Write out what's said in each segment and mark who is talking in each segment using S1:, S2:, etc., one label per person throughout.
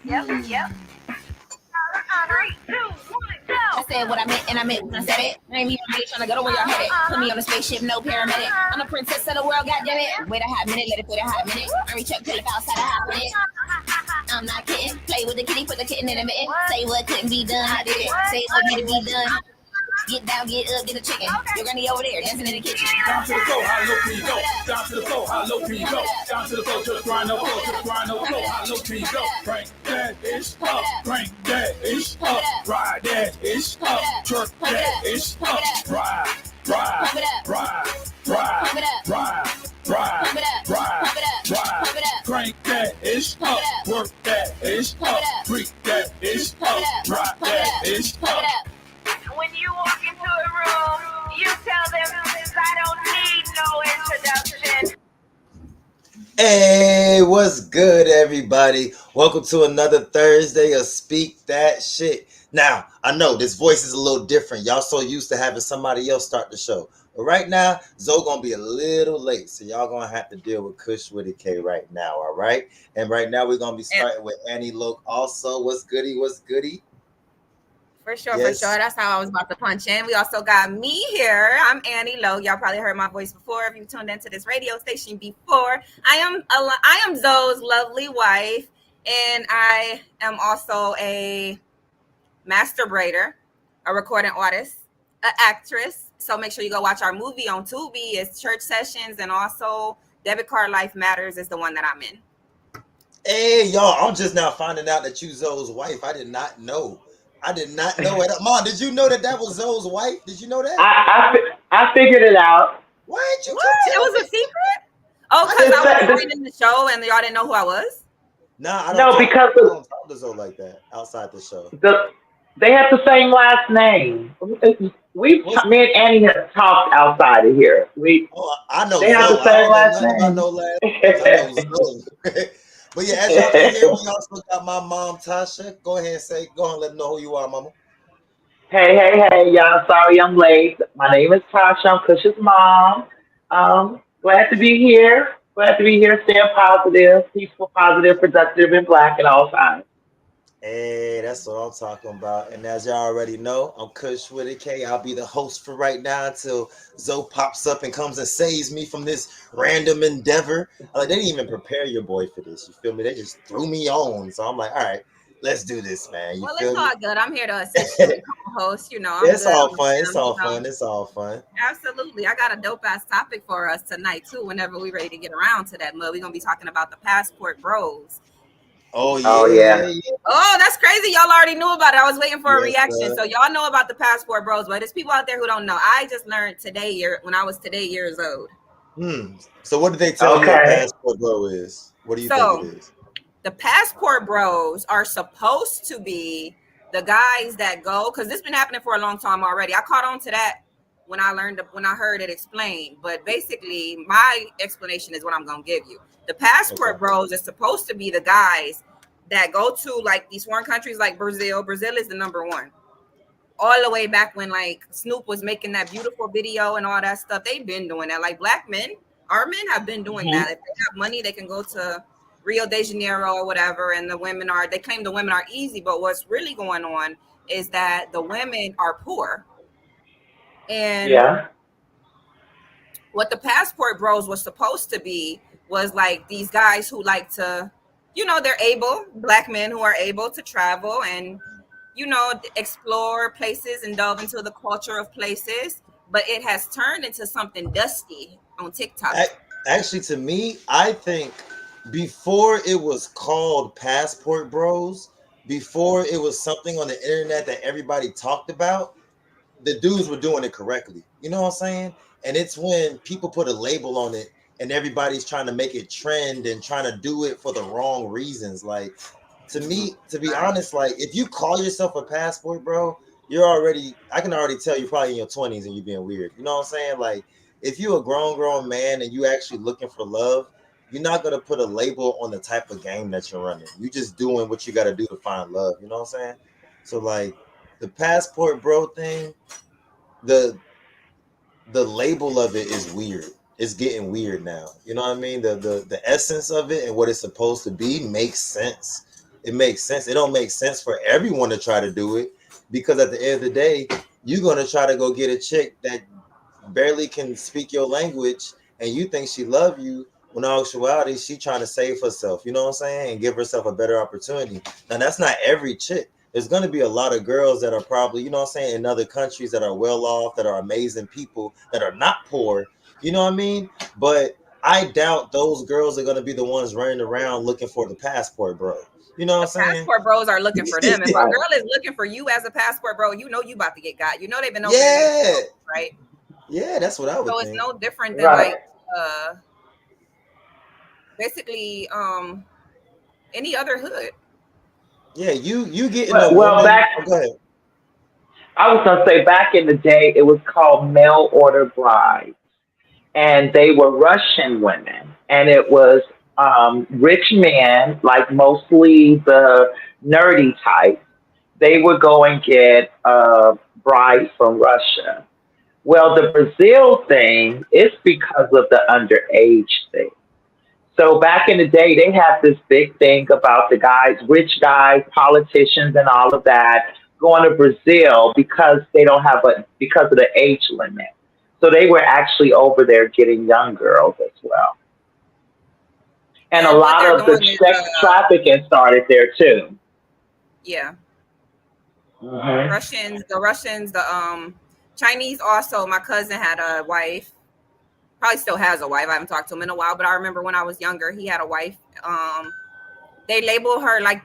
S1: Yep. 3, 2, 1, go.
S2: I said what I meant, and I meant when I said it. I ain't even really trying to go to where y'all headed. Put me on a spaceship, no paramedic. I'm the princess of the world, goddammit. Wait a hot minute, let it put a hot minute. I reach up, kill it outside a hot minute. I'm not kidding. Play with the kitty, put the kitten in a mitten. Say what couldn't be done, I did it. Say what needed to be done. Get down, get up, get a chicken. You're gonna be over there dancing in the kitchen.
S3: Down to the floor, how low can you go? Down to the floor, how low can you go? Down to the floor, to the grind, no floor, to the grind, no floor. How low can you go? Bring that ish up, bring that ish up, ride that ish up, twerk that ish up, ride, crank that ish up, work that ish up, freak that ish up, ride that ish up.
S1: When you walk into a room, you tell them I don't need no introduction.
S4: Hey, what's good, everybody? Welcome to another Thursday of Speak That Shit. Now, I know this voice is a little different. Y'all so used to having somebody else start the show. But right now, Zoe gonna be a little late, so y'all gonna have to deal with Kush Widake right now, all right? And right now, we're gonna be starting with Annie Loke. Also, what's goody? What's goody?
S2: For sure. That's how I was about to punch in. We also got me here. I'm Annie Lowe. Y'all probably heard my voice before if you tuned into this radio station before. I am Zoe's lovely wife, and I am also a master braider, a recording artist, an actress. So make sure you go watch our movie on Tubi. It's Church Sessions, and also Debit Card Life Matters is the one that I'm in.
S4: Hey, y'all, I'm just now finding out that you Zoe's wife. I did not know it. Mom, did you know that was Zoe's wife? Did you know that?
S5: I figured it out.
S4: Why ain't you?
S2: What? It was a secret? Oh, because I was in the show and y'all didn't know who I was?
S4: Nah, I don't.
S5: Because
S4: I don't talk to Zoe like that outside the show.
S5: They have the same last name. Me and Annie have talked outside of here.
S4: I know.
S5: They have the same last name.
S4: I know last name. I know Zoe. But yeah, as y'all can hear, we also got my mom, Tasha. Go ahead and let them know who you are, mama.
S5: Hey, y'all. Sorry I'm late. My name is Tasha. I'm Kush's mom. Glad to be here. Staying positive, peaceful, positive, productive, and black at all times.
S4: Hey, that's what I'm talking about. And as y'all already know, I'm Kush Widake. I'll be the host for right now until Zoe pops up and comes and saves me from this random endeavor. Like, they didn't even prepare your boy for this. You feel me? They just threw me on. So I'm like, all right, let's do this, man.
S2: Well, it's all good. I'm here to assist you, co-host. You know,
S4: it's all fun. It's all fun.
S2: Absolutely. I got a dope ass topic for us tonight too. Whenever we're ready to get around to that mud, we're gonna be talking about the passport bros.
S4: Oh yeah.
S2: Oh, that's crazy. Y'all already knew about it. I was waiting for a reaction. So y'all know about the passport bros, but there's people out there who don't know. I just learned when I was years old.
S4: So what did they tell you a passport bro is? What do you think it is?
S2: The passport bros are supposed to be the guys that go, because this has been happening for a long time already. I caught on to that when I heard it explained. But basically, my explanation is what I'm gonna give you. The passport bros are supposed to be the guys that go to like these foreign countries like Brazil. Brazil is the number one. All the way back when like Snoop was making that beautiful video and all that stuff. They've been doing that. Like black men, our men have been doing that. If they have money, they can go to Rio de Janeiro or whatever. And they claim the women are easy. But what's really going on is that the women are poor. And what the passport bros was supposed to be was like these guys who like to, they're black men who are able to travel and, explore places and delve into the culture of places. But it has turned into something dusty on TikTok.
S4: Actually, to me, I think before it was called passport bros, before it was something on the internet that everybody talked about, the dudes were doing it correctly. You know what I'm saying? And it's when people put a label on it and everybody's trying to make it trend and trying to do it for the wrong reasons. Like, to me, to be honest, like if you call yourself a passport bro, I can already tell you're probably in your 20s and you're being weird. You know what I'm saying? Like, if you're a grown man and you actually looking for love, you're not going to put a label on the type of game that you're running. You're just doing what you got to do to find love. You know what I'm saying? So like the passport bro thing, the label of it is weird. It's getting weird now. You know what I mean? The essence of it and what it's supposed to be makes sense. it makes sense. It don't make sense for everyone to try to do it, because at the end of the day, you're gonna try to go get a chick that barely can speak your language, and you think she love you, when in actuality she trying to save herself, you know what I'm saying, and give herself a better opportunity. Now that's not every chick. There's going to be a lot of girls that are probably, you know what I'm saying, in other countries that are well off, that are amazing people, that are not poor, you know what I mean? But I doubt those girls are going to be the ones running around looking for the passport, bro. You know what I'm
S2: The
S4: saying?
S2: passport bros are looking for them. If a
S5: Right.
S2: girl is looking for you as a passport bro, you know you about to get got. You know they've been over
S4: Yeah.
S2: there, right?
S4: Yeah, that's what I would
S2: So it's
S4: think.
S2: no different than
S5: Right.
S2: like basically any other hood.
S4: Yeah, you getting a
S5: Well,
S4: woman.
S5: back
S4: Oh, go ahead.
S5: I was gonna say back in the day, it was called mail order bride, and they were Russian women, and it was rich men, like mostly the nerdy type. They would go and get a bride from Russia. Well, the Brazil thing is because of the underage thing. So back in the day, they had this big thing about the guys, rich guys, politicians, and all of that going to Brazil because they don't have because of the age limit. So they were actually over there getting young girls as well. And a
S2: And what
S5: lot
S2: they're
S5: of the
S2: doing is
S5: sex trafficking started there too.
S2: yeah,
S5: Hmm.
S2: Russians, the Chinese also. My cousin had a wife, probably still has a wife. I haven't talked to him in a while, but I remember when I was younger, he had a wife. They labeled her like,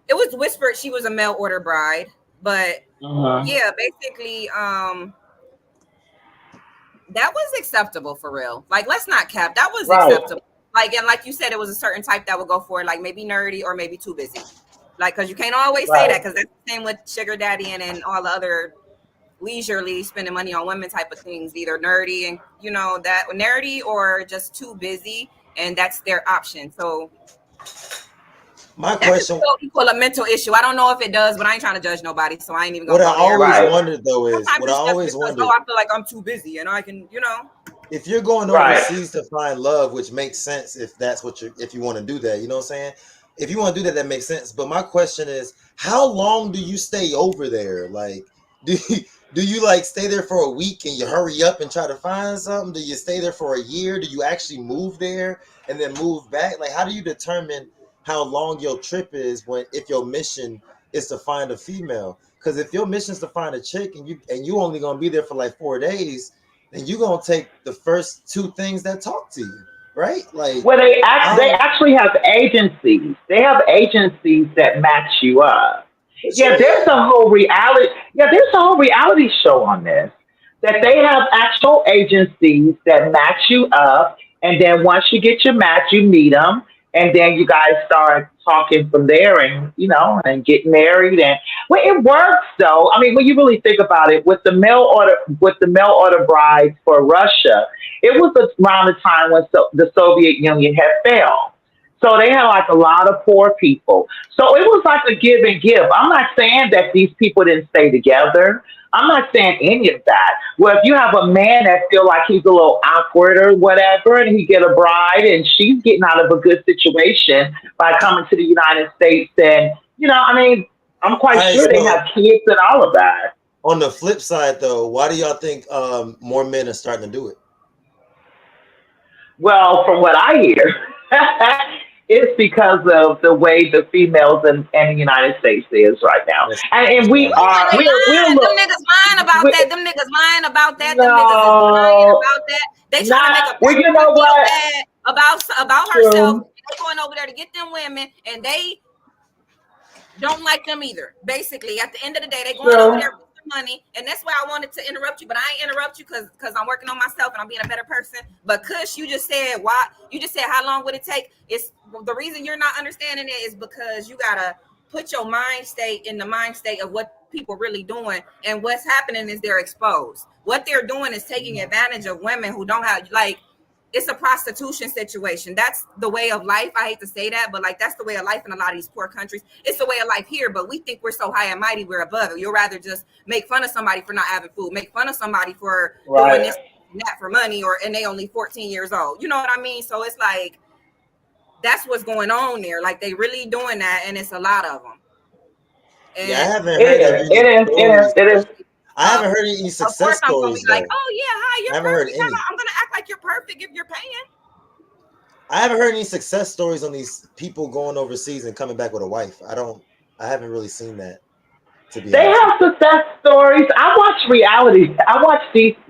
S2: it was whispered she was a mail order bride, but
S5: Hmm.
S2: yeah, basically, that was acceptable for real. Like, let's not cap. That was
S5: Right,
S2: acceptable. Like, and like you said, it was a certain type that would go for it, like maybe nerdy or maybe too busy. Like, because you can't always say that,
S5: right.
S2: because that's the same with sugar daddy and all the other leisurely spending money on women type of things, either nerdy and that nerdy or just too busy, and that's their option. So
S4: My
S2: that could
S4: question,
S2: still equal a mental issue. I don't know if it does, but I ain't trying to judge nobody, so I ain't even
S4: what
S2: gonna
S4: I
S2: go there.
S4: always
S2: But
S5: Right,
S4: wondered though is,
S2: sometimes
S4: what I
S2: it's just
S4: always
S2: because
S4: wondered,
S2: I feel like I'm too busy and I can.
S4: if you're going
S5: right.
S4: overseas to find love, which makes sense if that's what if you want to do that, you know what I'm saying? If you want to do that, that makes sense. But my question is, how long do you stay over there? Like, do you like stay there for a week and you hurry up and try to find something? Do you stay there for a year? Do you actually move there and then move back? Like, how do you determine how long your trip is when if your mission is to find a female? Because if your mission is to find a chick and you only gonna be there for like 4 days, then you're gonna take the first two things that talk to you, right? Like,
S5: Well, they
S4: how?
S5: actually have agencies. They have agencies that match you up.
S4: What you
S5: Yeah, there's
S4: mean?
S5: a whole reality. Yeah, there's a whole reality show on this. That they have actual agencies that match you up, and then once you get your match, you meet them, and then you guys start talking from there, and and get married. And well, it works though. I mean, when you really think about it, with the mail order brides for Russia, it was around the time when the Soviet Union had failed. So they had like a lot of poor people. So it was like a give and give. I'm not saying that these people didn't stay together. I'm not saying any of that. Well, if you have a man that feel like he's a little awkward or whatever, and he get a bride and she's getting out of a good situation by coming to the United States, and I mean, I'm quite
S4: All right,
S5: sure they have
S4: so
S5: kids and all of that.
S4: on the flip side though, why do y'all think more men are starting to do it?
S5: Well, from what I hear, it's because of the way the females in the United States is right now,
S4: That's
S5: and
S4: that's
S5: we
S4: what I
S2: Oh,
S4: heard.
S5: are
S2: they
S5: we're
S2: lying. Them
S5: look
S2: niggas lying about
S5: we,
S2: that. Them niggas lying about that. Them niggas is lying
S5: no,
S2: about that. They trying to
S5: not
S2: make a
S5: well. You
S2: passport
S5: know
S2: feel
S5: what?
S2: bad about herself.
S5: True,
S2: They going over there to get them women, and they don't like them either. Basically, at the end of the day, they going over
S5: true.
S2: there with some money, and that's why I wanted to interrupt you, but I ain't interrupt you because I'm working on myself and I'm being a better person. But Kush, you just said why? You just said how long would it take? It's the reason you're not understanding it is because you gotta put your mind state in the mind state of what people really doing, and what's happening is they're exposed. What they're doing is taking advantage of women who don't have like it's a prostitution situation. That's the way of life. I hate to say that, but like that's the way of life in a lot of these poor countries. It's the way of life here, but we think we're so high and mighty, we're above it. You'll rather just make fun of somebody for not having food, make fun of somebody for doing
S5: Right.
S2: this and that for money, and they only 14 years old. You know what I mean? So it's like that's what's going on there. Like they really doing that, and it's a lot of them. And
S4: Yeah, I haven't
S5: It
S4: heard of
S5: is.
S4: any
S5: It is. It is.
S4: stories.
S5: It is.
S4: I haven't heard any
S2: of
S4: success
S2: course, I'm gonna be
S4: stories
S2: like,
S4: though.
S2: oh yeah, hi,
S4: I
S2: you're
S4: haven't heard
S2: perfect.
S4: any.
S2: I'm gonna act like you're perfect if you're paying.
S4: I haven't heard any success stories on these people going overseas and coming back with a wife. I haven't really seen that, to be
S5: They
S4: honest with
S5: have success stories. I watch reality. I watch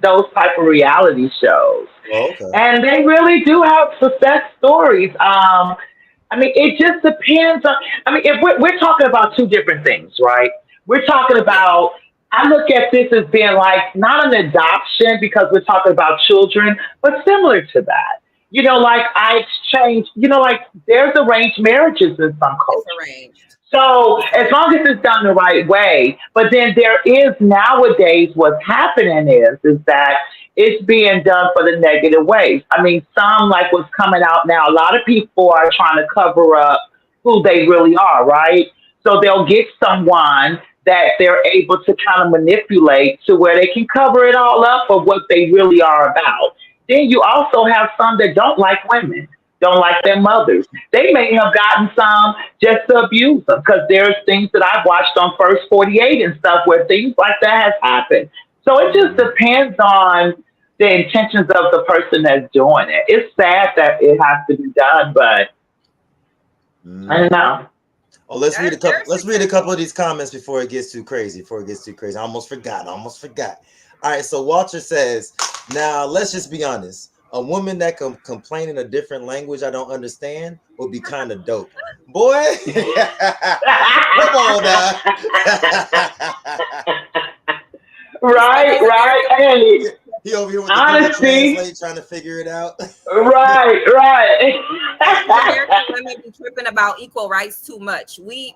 S5: those type of reality shows,
S4: you. Oh, okay.
S5: and they really do have success stories. I mean, it just depends on. I mean, if we're talking about two different things, right? We're talking
S2: Yeah,
S5: about. I look at this as being like not an adoption because we're talking about children, but similar to that. Like I exchange. Like there's arranged marriages in some
S2: it's
S5: cultures.
S2: arranged.
S5: So
S2: It's
S5: as
S2: arranged.
S5: long as it's done the right way, but then there is nowadays what's happening is that it's being done for the negative ways. I mean, some like what's coming out now. A lot of people are trying to cover up who they really are, right? So they'll get someone that they're able to kind of manipulate to where they can cover it all up for what they really are about. Then you also have some that don't like women, don't like their mothers. They may have gotten some just to abuse them because there's things that I've watched on First 48 and stuff where things like that has happened. So it just
S4: Mhm.
S5: depends on the intentions of the person that's doing it. It's sad that it has to be done, but I
S4: Mhm.
S5: don't know.
S4: Oh, let's read a couple.
S2: There's
S4: Let's read
S2: success
S4: a couple of
S2: stories.
S4: these comments before it gets too crazy. I almost forgot. All right. So Walter says, "Now let's just be honest. A woman that can complain in a different language I don't understand would be kind of dope, boy. Come on now."
S2: These
S5: Right, right.
S2: American
S5: Hey,
S4: He over here with the Google
S5: honesty.
S4: Translate trying to figure it out.
S5: Right, right.
S2: these American women be tripping about equal rights too much. We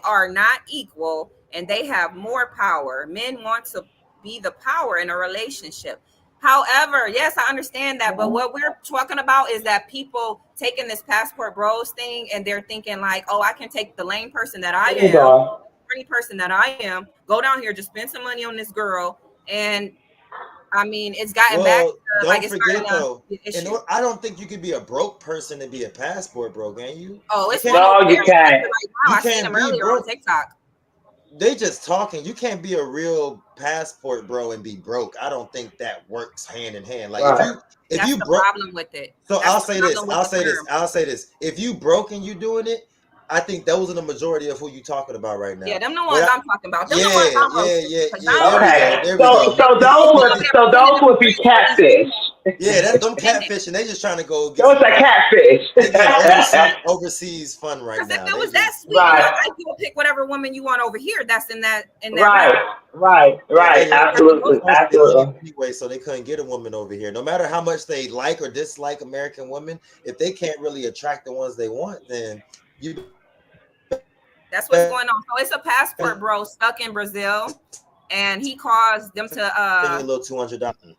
S2: are not equal and they have more power. Men want to be the power in a relationship. However, yes, I understand that, but what we're talking about is that people taking this passport bros thing and they're thinking like, oh, I can take the lame person that I
S5: There you
S2: am,
S5: go.
S2: pretty person that I am, go down here, just spend some money on this girl, and I mean, it's gotten back
S4: Well,
S2: to like
S4: don't
S2: it's
S4: forget
S2: starting to
S4: though.
S2: be an
S4: In
S2: issue.
S4: order, I don't think you could be a broke person and be a passport bro, can you?
S2: Oh,
S4: You
S2: it's
S4: can't.
S2: one over
S5: No,
S2: there
S5: you
S2: in
S5: can't.
S2: Georgia right now.
S4: You
S2: I seen
S4: can't
S2: him
S4: be
S2: earlier on
S4: broke.
S2: TikTok.
S4: They just talking. You can't be a real passport bro and be broke. I don't think that works hand in hand. Like
S5: Right.
S4: if
S2: That's
S4: you
S2: the
S4: broke.
S2: problem with it.
S4: So
S2: That's
S4: I'll
S2: the
S4: say this.
S2: problem with
S4: I'll
S2: the
S4: say this.
S2: term.
S4: I'll say this. If you broke and you doing it, I think those are the majority of who you talking about right
S2: Yeah,
S4: now.
S2: them the
S4: But
S2: ones I'm talking about. Them the ones
S4: yeah,
S2: I'm
S4: yeah,
S2: roasting
S4: yeah,
S2: because
S4: yeah. There we
S5: Okay.
S4: go. There we
S5: So
S4: go.
S5: so
S2: they
S5: those
S2: sitting
S5: would
S2: over there
S5: so
S2: pretending
S5: those
S2: to be
S5: would be
S2: rich for these
S5: catfish.
S2: dudes.
S4: Yeah, that them
S2: And then,
S4: catfishing. They just trying to go get
S5: Those
S4: some.
S5: are catfish.
S4: They getting overseas fun right
S2: because if
S4: now.
S2: it
S4: They
S2: was that
S4: just
S2: sweet in your
S5: Right.
S2: life, you would pick whatever woman you want over here. That's in that
S5: Right.
S2: realm.
S5: Right.
S4: yeah,
S5: Right.
S2: You have to
S4: they
S2: go
S4: were
S5: Absolutely.
S2: through
S4: supposed to
S2: that.
S4: get money
S5: Absolutely.
S4: anyway, so they couldn't get a woman over here. No matter how much they like or dislike American women, if they can't really attract the ones they want, then you
S2: That's what's
S4: better
S2: going on. So it's a passport bro stuck in Brazil, and he caused them to
S4: send me a little $200.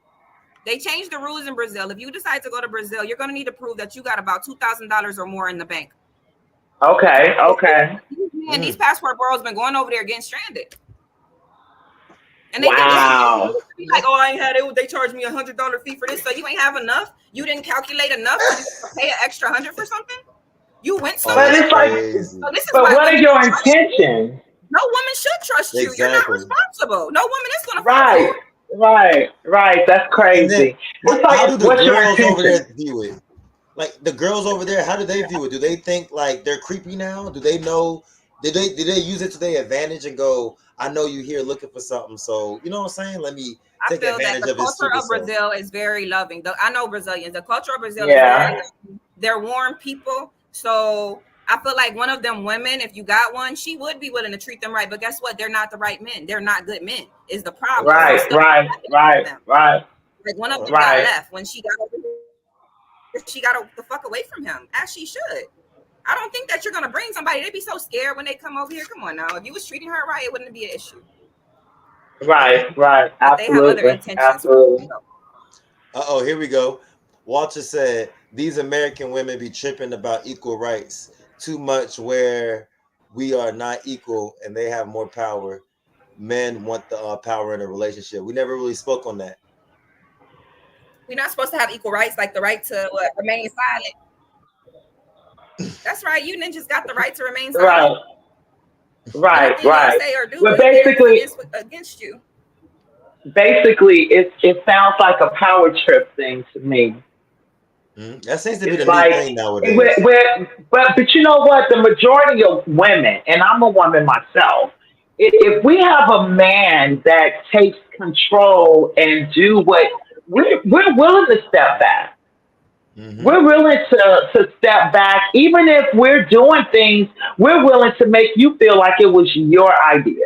S2: they changed the rules in Brazil. If you decide to go to Brazil, you're going to need to prove that you got about $2,000 or more in the bank. Because
S5: Okay. Okay.
S2: these
S4: Mm.
S2: passport bros been going over there getting stranded, and they think it's easy. They
S5: Wow.
S2: used to be like, "Oh, I ain't had it. They charged me $100 fee for this, so you ain't have enough. You didn't calculate enough to pay an extra 100 for something. You went
S4: Oh,
S5: But
S4: that's
S2: somewhere.
S5: it's like,
S4: crazy.
S2: So this is
S5: but
S2: why
S5: what are
S2: women
S5: your
S2: don't trust you.
S5: intentions?
S2: No woman should trust you. You're not
S4: Exactly.
S2: responsible. No woman is going to follow you.
S5: Right. Right. Right. That's
S4: And then
S5: crazy. It's
S4: how do
S5: like,
S4: the
S5: what's your
S4: girls over
S5: intention?
S4: there view it? Like the girls over there, how do they view it? Do they think like they're creepy now? Do they know? Did they use it to their advantage and go, I know you here looking for something, so you know what I'm saying? Let me
S2: I
S4: take
S2: feel that
S4: advantage
S2: the
S4: of his
S2: culture
S4: stupid
S2: of
S4: self.
S2: Brazil is very loving. I know Brazilians. The culture of Brazil is very
S5: Yeah.
S2: loving. They're warm people. So I feel like one of them women, if you got one, she would be willing to treat them right. But guess what? They're not the right men. They're not good men. Is the problem. So
S5: Right.
S4: Okay.
S2: stuff is
S5: Right.
S2: happening to
S5: Right.
S2: them.
S5: Right.
S2: Like one of them got
S5: Right.
S2: left when she got over here. She got the fuck away from him, as she should. I don't think that you're gonna bring somebody. They'd be so scared when they come over here. Come on now. If you was treating her right, it wouldn't be an issue.
S5: Right. Right.
S2: But they have other
S5: Absolutely.
S2: intentions.
S5: Absolutely.
S4: Oh, here we go. Walter said these American women be tripping about equal rights too much, where we are not equal and they have more power. Men want the power in a relationship. We never really spoke on that.
S2: We're not supposed to have equal rights, like the right to remain silent. That's right. You ninjas got the right to remain
S5: Right,
S2: silent.
S5: right,
S2: Anything y'all
S5: right.
S2: say or do
S5: Well,
S2: is theirs
S5: basically,
S2: against you.
S5: it sounds like a power trip thing to me.
S4: That seems to be the
S5: It's
S4: new
S5: like,
S4: thing nowadays.
S5: but you know what? The majority of women, and I'm a woman myself, if we have a man that takes control and do what we're willing to step back.
S4: Hmm.
S5: We're willing to step back, even if we're doing things. We're willing to make you feel like it was your idea.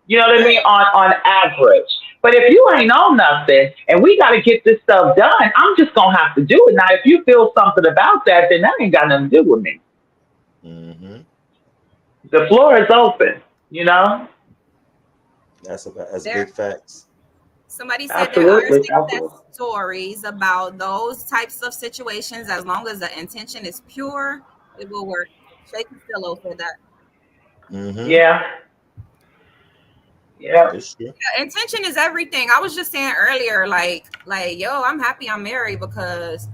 S5: You know what I mean?
S2: Right.
S5: On average. But if you ain't on nothing and we got to get this stuff done, I'm just gonna have to do it. Now, if you feel something about that, then that ain't got nothing to do with me.
S4: Hmm.
S5: The floor is open. You know?
S4: That's
S2: There.
S4: big facts.
S2: Somebody said there are
S5: Absolutely,
S2: success
S5: absolutely.
S2: stories about those types of situations. As long as the intention is pure, it will work. Shaky Stillo said that.
S4: Hmm.
S5: Yeah, yeah.
S4: It's true.
S2: Yeah, intention is everything. I was just saying earlier, yo, I'm happy I'm married because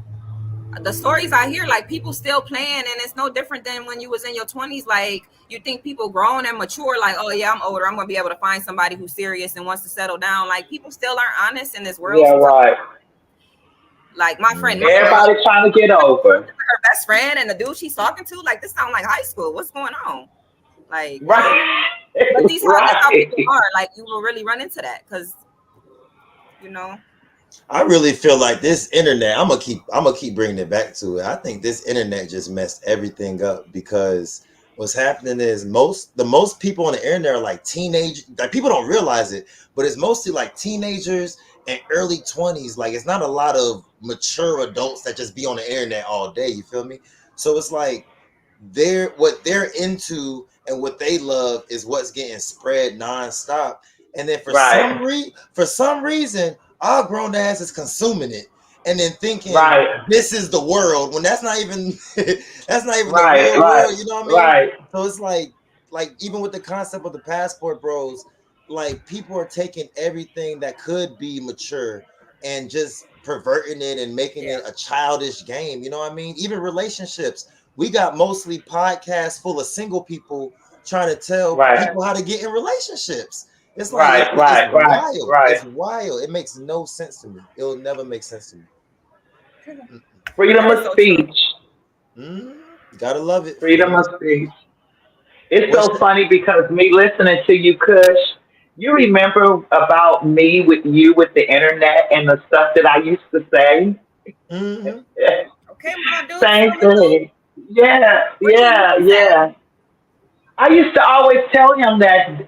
S2: the stories I hear, like people still playing, and it's no different than when you was in your 20s. Like you think people grown and mature, like, oh yeah, I'm older, I'm gonna be able to find somebody who's serious and wants to settle down. Like people still aren't honest in this world
S5: Yeah,
S2: sometimes.
S5: right.
S2: Like my friend
S4: Hmm.
S2: Myra, like
S5: Everybody trying to get over.
S2: her best friend and the dude she's talking to, like this sound like high school. What's going on? Like,
S5: Right.
S2: but that's how people
S5: Right.
S2: are. Like you will really run into that because you know,
S4: I really feel like this internet. I'm gonna keep bringing it back to it. I think this internet just messed everything up because what's happening is most people on the internet are like teenage. Like people don't realize it, but it's mostly like teenagers and early 20s. Like it's not a lot of mature adults that just be on the internet all day. You feel me? So it's like what they're into and what they love is what's getting spread nonstop. And then
S5: Right.
S4: for some reason, our grown ass is consuming it and then thinking
S5: Right.
S4: this is the world when that's not even that's not even the
S5: Right.
S4: real
S5: Right.
S4: world. You know what I mean?
S5: Right.
S4: So it's like even with the concept of the passport bros, like people are taking everything that could be mature and just perverting it and making
S2: yeah,
S4: it a childish game. You know what I mean? Even relationships, we got mostly podcasts full of single people trying to tell
S5: Right.
S4: people how to get in relationships. It's like
S5: Right.
S4: it's
S5: Right. Right.
S4: wild.
S5: Right.
S4: It's wild. It makes no sense to me. It'll never make sense to me.
S5: Freedom
S2: that
S5: of
S2: is so true.
S5: speech.
S4: Gotta love it.
S5: Freedom
S4: Freedom of
S5: of
S4: speech.
S5: speech. It's
S4: What's
S5: so funny because me listening to you, Kush, you remember about me with you with the internet and the stuff that I used to say?
S4: mm-hmm.
S2: Okay, mom, dude,
S5: Same
S2: tell the dude
S5: thing. Yeah,
S2: where he
S5: yeah,
S2: is at.
S5: yeah. I used to always tell him that,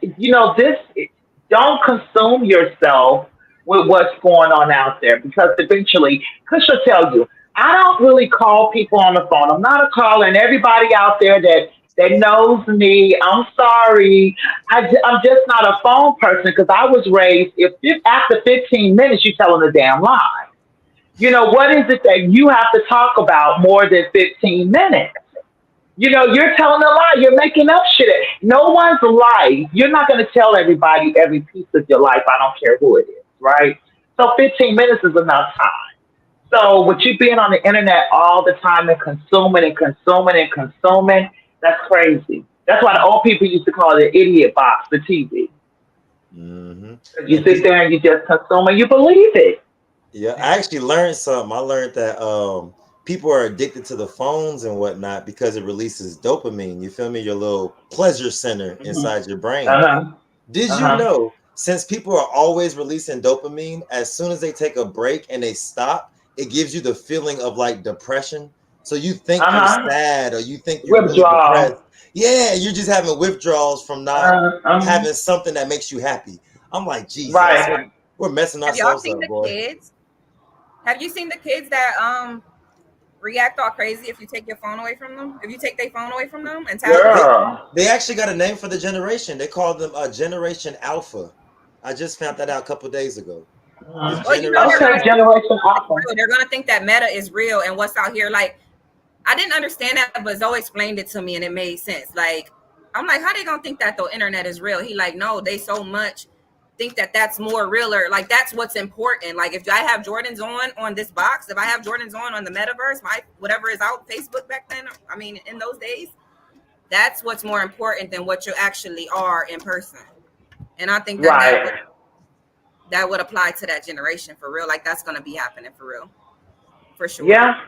S5: this, don't consume yourself with what's going on out there because eventually, because she'll tell you, I don't really call people on the phone. I'm not a caller, and everybody out there that knows me, I'm sorry. I'm just not a phone person because I was raised, if after 15 minutes, you're telling a damn lie. What is it that you have to talk about more than 15 minutes? You're telling a lie. You're making up shit. No one's life. You're not going to tell everybody every piece of your life. I don't care who it is, right? So 15 minutes is enough time. So with you being on the internet all the time and consuming and consuming and consuming, that's crazy. That's why the old people used to call it the idiot box, the TV.
S4: Mm-hmm.
S5: Because you
S4: And
S5: sit
S4: people,
S5: there and you just consume and you believe it.
S4: yeah, I actually learned something. I learned that people are addicted to the phones and whatnot because it releases dopamine. You feel me? Your little pleasure center
S5: Hmm.
S4: inside your brain.
S5: Uh-huh.
S4: Did you
S5: Uh-huh.
S4: know since people are always releasing dopamine, as soon as they take a break and they stop, it gives you the feeling of like depression. So you think you're
S5: Uh-huh.
S4: sad or you think you're really
S5: Withdrawal.
S4: depressed. Yeah, you're just having withdrawals from not
S5: Uh-huh.
S4: having something that makes you happy. I'm like, Jesus,
S5: Right.
S4: we're messing
S2: Have y'all
S4: ourselves
S2: seen
S4: up,
S2: the
S4: boy.
S2: kids? Have you seen the kids that react all crazy if you take your phone away from them? If you take their phone away from them and tablet?
S4: They
S5: Girl.
S4: they actually got a name for the generation. They call them Generation Alpha. I just found that out a couple days ago. It's
S5: Mhm.
S2: Well, they're
S4: Generation
S2: gonna
S5: Okay,
S2: think
S4: Alpha.
S5: Generation
S2: it's
S5: Alpha.
S2: real. They're gonna think that meta is real and what's out here. Like I didn't understand that, but Zoe explained it to me and it made sense. Like I'm like, how they gonna think that the internet is real? He like, no, they so much think that that's more realer. Like that's what's important. Like if I have Jordans on this box, if I have Jordans on the metaverse, my whatever is out Facebook back then, I mean in those days, that's what's more important than what you actually are in person. And I think that
S5: Right.
S2: that would apply to that generation for real. Like that's gonna be happening for real, for sure.
S5: Yeah.
S2: Like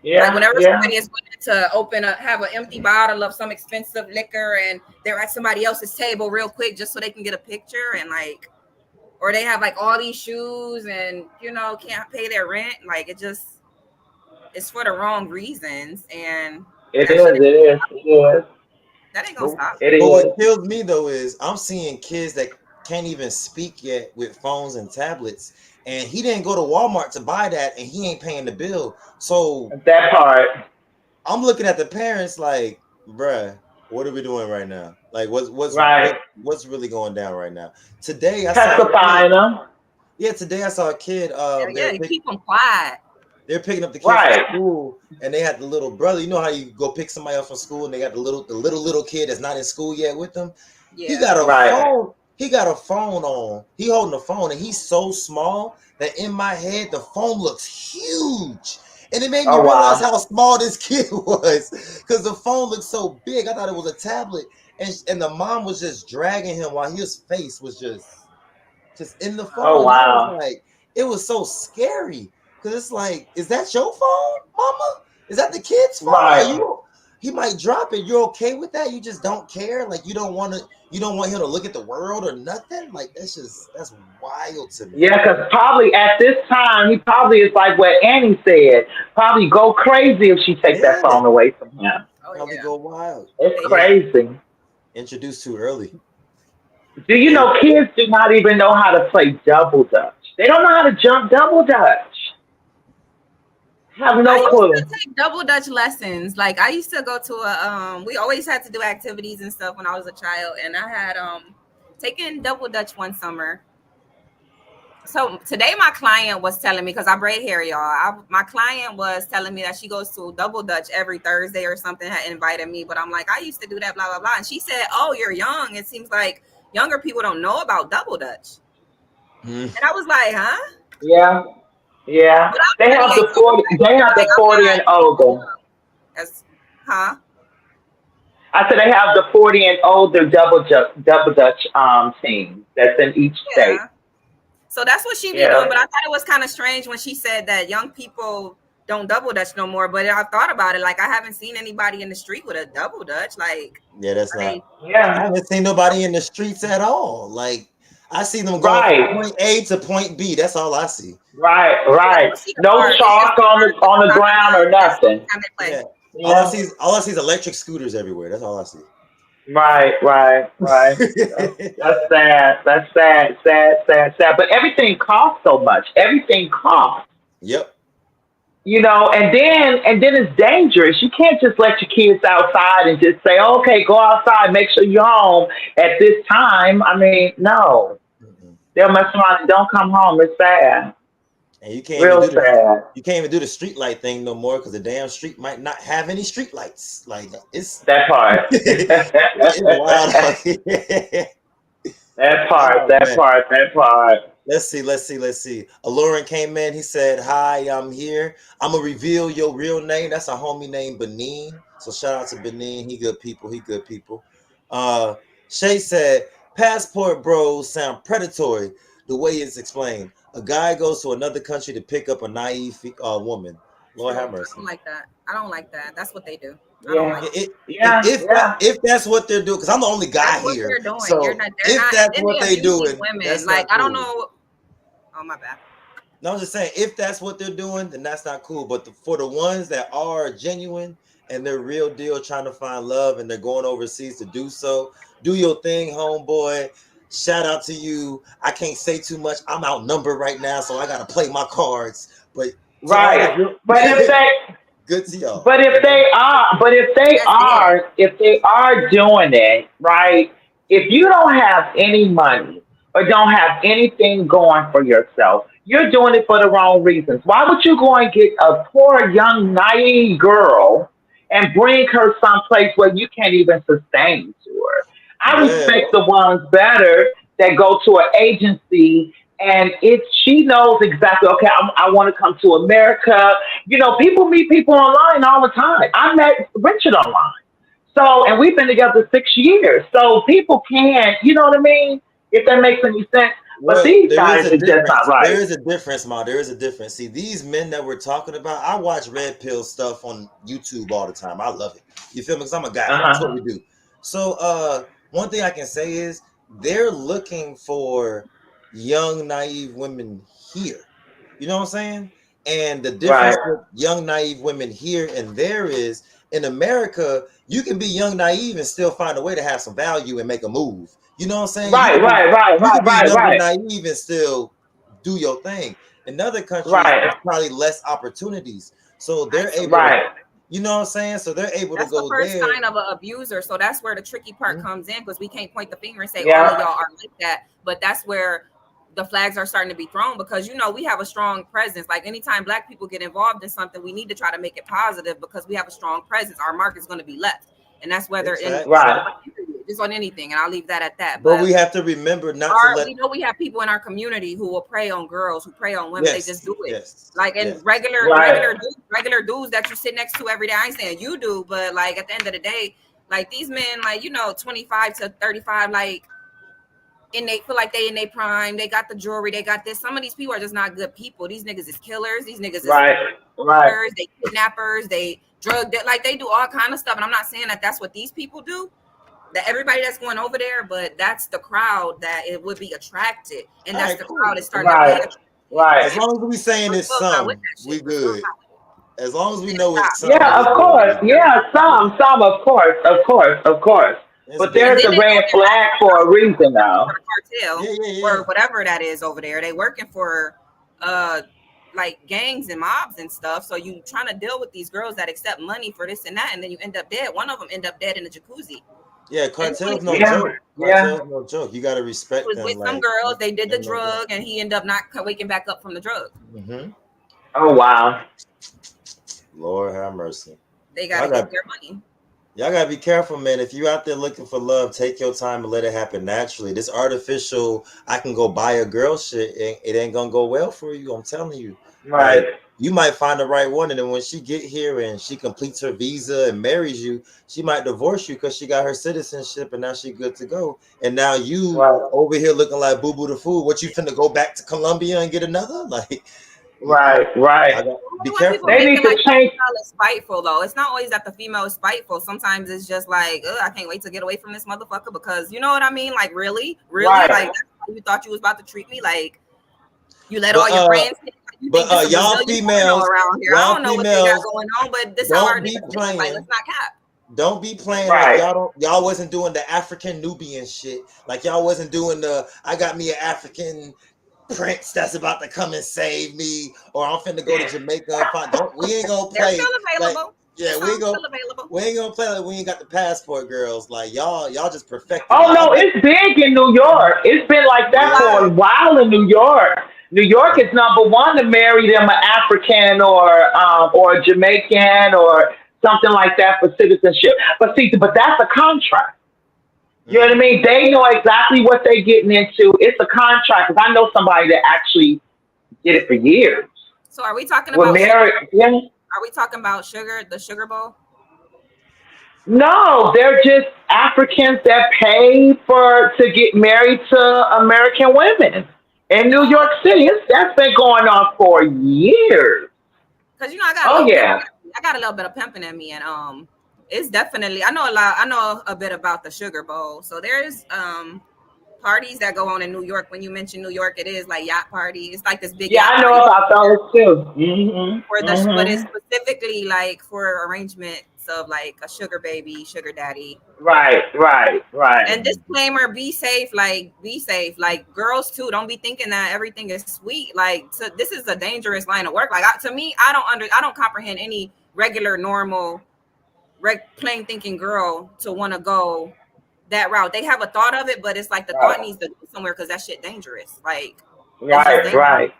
S5: Yeah.
S2: whenever
S5: Yeah.
S2: somebody is willing to have an empty bottle of some expensive liquor and they're at somebody else's table real quick just so they can get a picture and like, or they have like all these shoes and can't pay their rent. Like it's for the wrong reasons, and
S5: It
S2: that
S5: is.
S2: shit
S5: It is. It is.
S2: that ain't gonna stop.
S5: It
S4: But
S5: is.
S4: what kills me though is I'm seeing kids that can't even speak yet with phones and tablets, and he didn't go to Walmart to buy that, and he ain't paying the bill. So
S5: That part.
S4: I'm looking at the parents like, bruh, what are we doing right now? Like,
S5: Right.
S4: what's really going down right now? Today I saw a kid.
S5: Pacifying them.
S4: Yeah, today I saw a kid.
S2: Yeah, keep them quiet.
S4: They're picking up the kid
S5: Right.
S4: from school, and they had the little brother. You know how you go pick somebody up from school, and they got the little kid that's not in school yet with them.
S2: Yeah.
S4: He got a
S5: Right.
S4: phone. He got a phone on. He holding a phone, and he's so small that in my head the phone looks huge, and it made me
S5: Oh
S4: realize
S5: wow.
S4: how small this kid was because the phone looked so big. I thought it was a tablet, and the mom was just dragging him while his face was just in the
S5: Oh
S4: phone. And I was
S5: wow.
S4: like, it was so scary because it's like, is that your phone, mama? Is that the kid's phone?
S5: Right.
S4: He might drop it. You're okay with that? You just don't care? Like you don't want him to look at the world or nothing? Like that's wild to me.
S5: Yeah, because probably at this time he probably is like what Annie said. Probably go crazy if she take that
S4: Yeah,
S5: phone away from him.
S2: Oh
S4: probably
S2: yeah.
S4: go wild.
S5: It's
S2: They
S5: crazy.
S4: Introduced too early.
S5: Do you know kids do not even know how to play double dutch? They don't know how to jump double dutch. Have
S2: I
S5: no
S2: used
S5: clue.
S2: to take double dutch lessons. Like I used to go to we always had to do activities and stuff when I was a child, and I had taken double dutch one summer. So today my client was telling me, because I braid hair, y'all. My client was telling me that she goes to double dutch every Thursday or something, had invited me, but I'm like, I used to do that, blah blah blah. And she said, "Oh, you're young. It seems like younger people don't know about double dutch." And I was like, "Huh?"
S5: Yeah, yeah.
S2: But I'm
S5: They have
S2: 28,
S5: the
S2: so
S5: 40. They have
S2: like
S5: the
S2: I'm
S5: 40
S2: not
S5: and older.
S2: as huh?
S5: I said they have the 40 and older double dutch team that's in each state.
S2: Yeah. So that's what she be doing.
S5: Yeah.
S2: But I thought it was kind of strange when she said that young people don't double dutch no more. But I thought about it, like I haven't seen anybody in the street with a double dutch. Like,
S4: Yeah, that's
S2: I
S4: not.
S2: mean,
S4: I
S5: Yeah.
S4: haven't seen nobody in the streets at all. Like I see them going from
S5: Right.
S4: point A to point B. That's all I see.
S5: Right.
S2: yeah, I
S5: Right.
S2: don't see the
S5: No
S2: cars. It's just
S5: chalk
S2: the cars with
S5: on
S2: the
S5: the
S2: side
S5: ground or
S2: lines. That's the only
S5: nothing.
S2: time they play.
S4: Yeah.
S5: Yeah.
S4: All I see is electric scooters everywhere. That's all I see.
S5: Right. Right. Right. That's sad. That's sad. Sad. Sad. Sad. But everything costs so much. Everything costs.
S4: Yep.
S5: And then it's dangerous. You can't just let your kids outside and just say, okay, go outside, make sure you're home at this time. I mean, no.
S4: Mm-mm.
S5: They'll mess around and don't come home. It's sad.
S4: And you can't
S5: Real sad.
S4: even do the street light thing no more because the damn street might not have any street lights. Like it's
S5: That part.
S4: it's wild out here.
S5: That part,
S4: Oh
S5: that
S4: man.
S5: part, that part.
S4: Let's see. Aloran came in. He said, "Hi, I'm here. I'm gonna reveal your real name. That's a homie named Benin. So shout out to Benin. He good people. Shay said, passport bros sound predatory the way it's explained. A guy goes to another country to pick up a naive woman. Lord
S2: True.
S4: have
S2: I
S4: mercy.
S2: don't like that. I don't like that. That's what they do. I don't
S5: Yeah,
S2: like it.
S4: If that's what they're doing, because I'm the only guy
S2: That's what
S4: here.
S2: they're doing.
S4: So
S2: They're not.
S4: if that's
S2: Then
S4: what
S2: they
S4: they
S2: abusing
S4: doing,
S2: women.
S4: that's
S2: Like
S4: not
S2: I don't
S4: cool.
S2: know. Oh my bad.
S4: No, I'm just saying, if that's what they're doing, then that's not cool. But for the ones that are genuine and they're real deal trying to find love and they're going overseas to do so, do your thing, homeboy. Shout out to you. I can't say too much. I'm outnumbered right now, so I got to play my cards. But to all
S5: right.
S4: the
S5: But if they,
S4: good to y'all.
S5: but if they are, but
S2: That's it.
S5: if they are doing it right, if you don't have any money or don't have anything going for yourself, you're doing it for the wrong reasons. Why would you go and get a poor young naive girl and bring her someplace where you can't even sustain to her? I respect
S4: Well,
S5: the ones better that go to an agency, and she knows exactly. Okay, I want to come to America. People meet people online all the time. I met Richard online. So, and we've been together 6 years. So people can, you know what I mean? If that makes any sense. But
S4: Well,
S5: these
S4: there is
S5: guys
S4: a
S5: are just not
S4: difference. There
S5: right.
S4: is a difference, Ma. There is a difference. See, these men that we're talking about, I watch Red Pill stuff on YouTube all the time. I love it. You feel me? Because I'm a guy.
S5: Uh
S4: That's what
S5: huh.
S4: we do. So, one thing I can say is they're looking for young, naive women here. You know what I'm saying? And the difference
S5: Right.
S4: with young, naive women here and there is in America, you can be young, naive, and still find a way to have some value and make a move. You know what I'm saying?
S5: Right. Right. Right.
S4: You
S5: Right.
S4: can be
S5: Right.
S4: young and
S5: Right.
S4: naive and still do your thing. In other countries,
S5: Right.
S4: there's probably less opportunities. So
S2: I
S4: they're
S2: see
S4: able
S2: that.
S4: to,
S5: Right.
S4: you know what I'm saying? So they're able to
S2: That's the
S4: go
S2: first
S4: there.
S2: sign of an abuser. So that's where the tricky part
S4: Mhm.
S2: comes in, because we can't point the finger and say all of
S5: Yeah.
S2: y'all are like that. But that's where the flags are starting to be thrown, because we have a strong presence. Like anytime Black people get involved in something, we need to try to make it positive, because we have a strong presence. Our mark is going to be left, and that's whether
S4: Big
S2: in
S4: facts.
S5: Right.
S2: just on anything. And I'll leave that at that.
S4: But
S2: But
S4: we have to remember not to let.
S2: we know we have people in our community who will prey on girls, who prey on women. They just
S4: Yes,
S2: do it.
S4: yes,
S2: Like in
S4: yes.
S5: Right.
S2: regular dudes that you sit next to every day. I ain't saying you do, but like at the end of the day, like these men, like 25 to 35, like and they feel like they in their prime. They got the jewelry, they got this. Some of these people are just not good people. These niggas is killers. These niggas is
S5: Right. Right.
S2: murderers. They kidnappers. They like they do all kind of stuff. And I'm not saying that that's what these people do, that everybody that's going over there, but that's the crowd that it would be attracted, and
S4: All
S2: that's
S4: right,
S2: the
S4: cool.
S2: crowd is starting to be
S5: Right.
S2: attracted.
S5: Right.
S4: As long as we saying
S2: We're
S4: it's
S2: still not with
S4: some,
S2: that
S4: we
S2: shit. We're still
S4: good.
S2: not with
S4: As long as we
S2: it.
S4: know it's
S2: Stop.
S4: some,
S5: Yeah.
S4: we
S5: Of
S4: good.
S5: course. Yeah. Some. Of course. Of course. Of course.
S4: It's
S5: But
S2: And
S5: there's
S4: good.
S2: then
S5: a
S2: they go
S5: red
S2: there
S5: flag for a reason
S2: for
S5: now.
S2: the cartel
S4: Yeah, yeah, yeah.
S2: or whatever that is over there. They working for like gangs and mobs and stuff. So you trying to deal with these girls that accept money for this and that, and then you end up dead. One of them end up dead in a jacuzzi.
S4: Yeah,
S2: And
S4: cartel's no
S5: Yeah.
S4: joke.
S5: Yeah.
S4: Cartel's no joke. You got to
S2: he
S4: respect
S2: was
S4: them.
S2: with some
S4: Like,
S2: girls. They did the
S4: they're no joke.
S2: drug, and he ended up not waking back up from the drug.
S4: Mm-hmm.
S5: Oh wow.
S4: Lord have mercy.
S2: They got
S4: Y'all
S2: to get
S4: got
S2: their money.
S4: y'all gotta be careful, man. If you out there looking for love, take your time and let it happen naturally. This artificial, I can go buy a girl shit, it ain't gonna go well for you. I'm telling you.
S5: Right.
S4: Like you might find the right one, and then when she get here and she completes her visa and marries you, she might divorce you because she got her citizenship and now she good to go. And now you
S5: Right.
S4: over here looking like boo boo the fool. What you finna go back to Colombia and get another? Like,
S5: Right.
S4: I
S5: Right.
S4: got be
S2: When people
S4: careful.
S5: They
S2: make
S5: need
S2: it
S5: to
S2: like the
S5: change.
S2: female is spiteful, though, it's not always that the female is spiteful. Sometimes it's just like, I can't wait to get away from this motherfucker, because you know what I mean. Like really,
S5: Right.
S2: like that's how you thought you was about to treat me. Like you let all
S4: But
S2: your friends. You think this a
S4: y'all
S2: Brazilian porno
S4: females,
S2: around here? I
S4: y'all
S2: don't know what they got
S4: females,
S2: going on, but this how our
S4: don't be
S2: niggas think. Like
S4: playing.
S2: let's not cap.
S4: Don't be playing like
S5: Right.
S4: y'all wasn't doing the African Nubian shit. Like y'all wasn't doing the I got me an African prince that's about to come and save me, or I'm finna go to Jamaica and find. Don't we ain't gonna
S2: They're
S4: play
S2: still
S4: like
S2: available.
S4: yeah
S2: Some still available.
S4: we ain't gonna play like we ain't got the passport girls. Like y'all just perfected it.
S5: Oh
S4: Y'all
S5: no,
S4: make
S5: it's big in New York. It's been like that
S4: yeah.
S5: for a while in New York. New York is number one to marry them an African or a Jamaican or something like that for citizenship. But see, but that's a contract. You know what I
S4: Mm.
S5: mean? They know exactly what they're getting into. It's a contract. 'Cause I know somebody that actually did it for years.
S2: So are we talking
S5: With
S2: about sugar?
S5: married, yeah.
S2: Are we talking about sugar? The sugar bowl?
S5: No, they're just Africans that pay for to get married to American women in New York City. That's been going on for years.
S2: Because I got a
S5: Oh
S2: little pimping.
S5: yeah,
S2: I got a little bit of pimping in me, and it's definitely I know a lot. I know a bit about the sugar bowl. So there's parties that go on in New York. When you mention New York, it is like yacht party. It's like this big
S5: yeah,
S2: yacht
S5: I
S2: party
S5: know about those too. Mhm,
S2: for but it's
S5: mhm.
S2: specifically like for arrangements of like a sugar baby, sugar daddy.
S5: Right, right, right.
S2: And disclaimer: be safe. Like be safe. Like girls too. Don't be thinking that everything is sweet. Like this is a dangerous line of work. Like to me, I don't comprehend any regular, normal, plain thinking girl to want to go that route. They have a thought of it, but it's like the thought
S5: Right,
S2: needs to go somewhere, because that shit dangerous. Like it's just
S5: right,
S2: dangerous.
S5: right.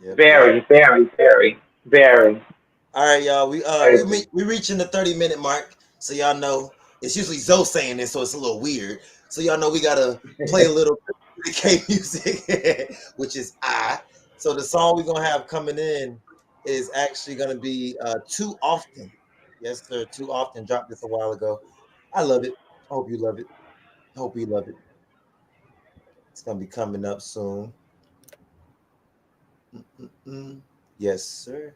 S4: Yep, yep.
S5: Very, very, very, very
S4: All right, y'all.
S5: crazy.
S4: We reaching the 30-minute mark, so y'all know it's usually Zoe saying this, so it's a little weird. So y'all know we gotta play a little the K music, which is I. So the song we're gonna have coming in is actually gonna be Too Often. Yes, sir. Too Often. Dropped this a while ago. I love it. I hope you love it. I hope you love it. It's gonna be coming up soon. Mm-mm-mm. Yes, sir.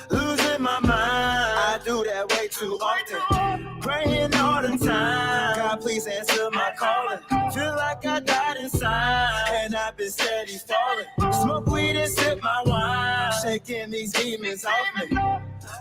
S3: Losing my mind, I do that way too often. Praying all the time, God please answer my calling. Feel like I died inside, and I've been steady falling. Smoke weed and sip my wine, shaking these demons off me.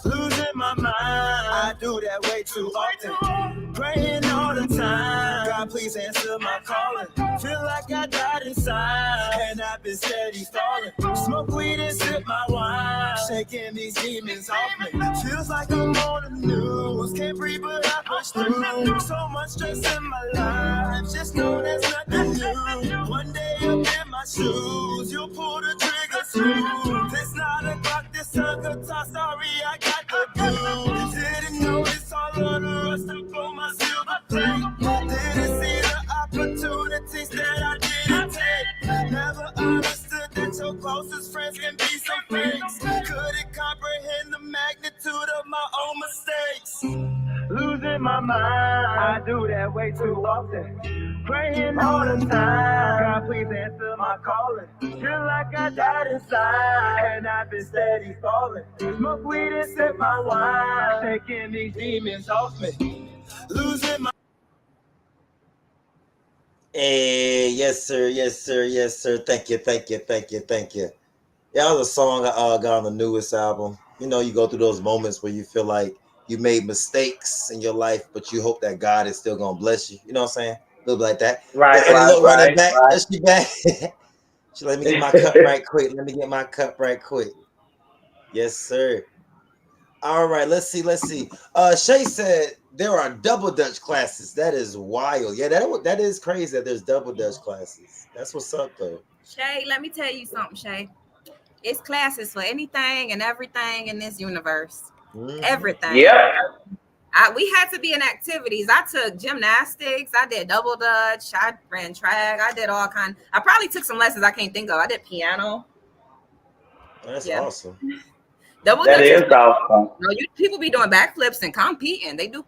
S3: Losing my mind, I do that way too often. Praying all the time, God please answer my calling. Feel like I died inside, and I've been steady falling. Smoke weed and sip my wine, shaking these demons off me. Feels like I'm on the news, can't breathe but I push through. So much stress in my life, just know there's nothing new. One day up in my shoes, you'll pull the trigger smooth. It's 9 o'clock, this sugarcoat, sorry I got the blues. Didn't notice all of the rust up on my silver plate. Didn't see the opportunities that I didn't take. Never understood that your closest friends can be some fakes. Couldn't comprehend the magnitude of my own mistakes. Losing my mind, I do that way too often. Praying all the time, God please answer my calling. Feel like I died inside, and I've been steady falling. Smoke weed and sip my wine, taking these demons off me. Losing my
S4: Hey, yes, sir, yes, sir, yes, sir. Thank you, thank you, thank you, thank you. Yeah, that was a song I got on the newest album. You know, you go through those moments where you feel like you made mistakes in your life, but you hope that God is still gonna bless you. You know what I'm saying? A little bit like that.
S5: Right,
S4: Yeah, Eddie,
S5: right,
S4: look, running
S5: right,
S4: back.
S5: right.
S4: Let's be back. Let me get my cup right quick. Let me get my cup right quick. Yes, sir. All right, let's see, let's see. Shay said there are double Dutch classes. That is wild. Yeah, that is crazy that there's double Dutch classes. That's what's up though.
S2: Shay, let me tell you something, Shay. It's classes for anything and everything in this universe.
S4: Mm-hmm.
S2: Everything.
S5: Yep.
S2: We had to be in activities. I took gymnastics. I did double dutch. I ran track. I did all kind. I probably took some lessons I can't think of. I did piano.
S4: That's
S2: Yeah,
S4: awesome.
S2: double
S5: That
S2: dutch is.
S5: is awesome.
S2: No, people be doing backflips and competing. They do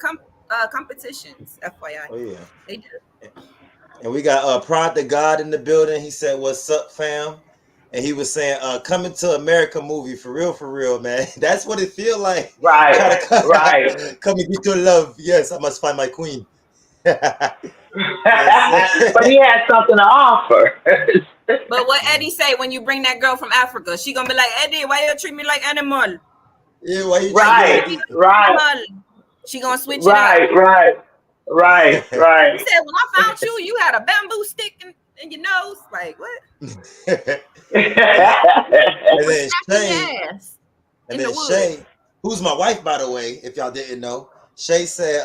S2: competitions. FYI,
S4: Oh yeah.
S2: they do.
S4: And we got Prod the God in the building. He said, "What's up, fam?" And he was saying, "Coming to America movie for real, man. That's what it feel like. Try
S5: Right,
S4: to come,
S5: right.
S4: come and get your love. Yes, I must find my queen." Yes,
S5: But
S4: sir.
S5: he had something to offer.
S2: But what Eddie say when you bring that girl from Africa? She gonna be like, Eddie, why you treat me like animal?
S4: Yeah, why you
S2: Why
S4: treat
S2: you
S4: me
S5: Right,
S4: like
S2: treat me
S4: this?
S2: like
S5: right,
S2: animal? She gonna switch it up.
S5: right, right, right,
S2: He
S5: right.
S2: said, when I found you, you had a bamboo stick in your nose. Like what?
S4: and,
S2: We
S4: and
S2: was
S4: then
S2: smacking
S4: Shay,
S2: your ass
S4: and
S2: in the
S4: then
S2: woods.
S4: Shay, who's my wife, by the way, if y'all didn't know. Shay said,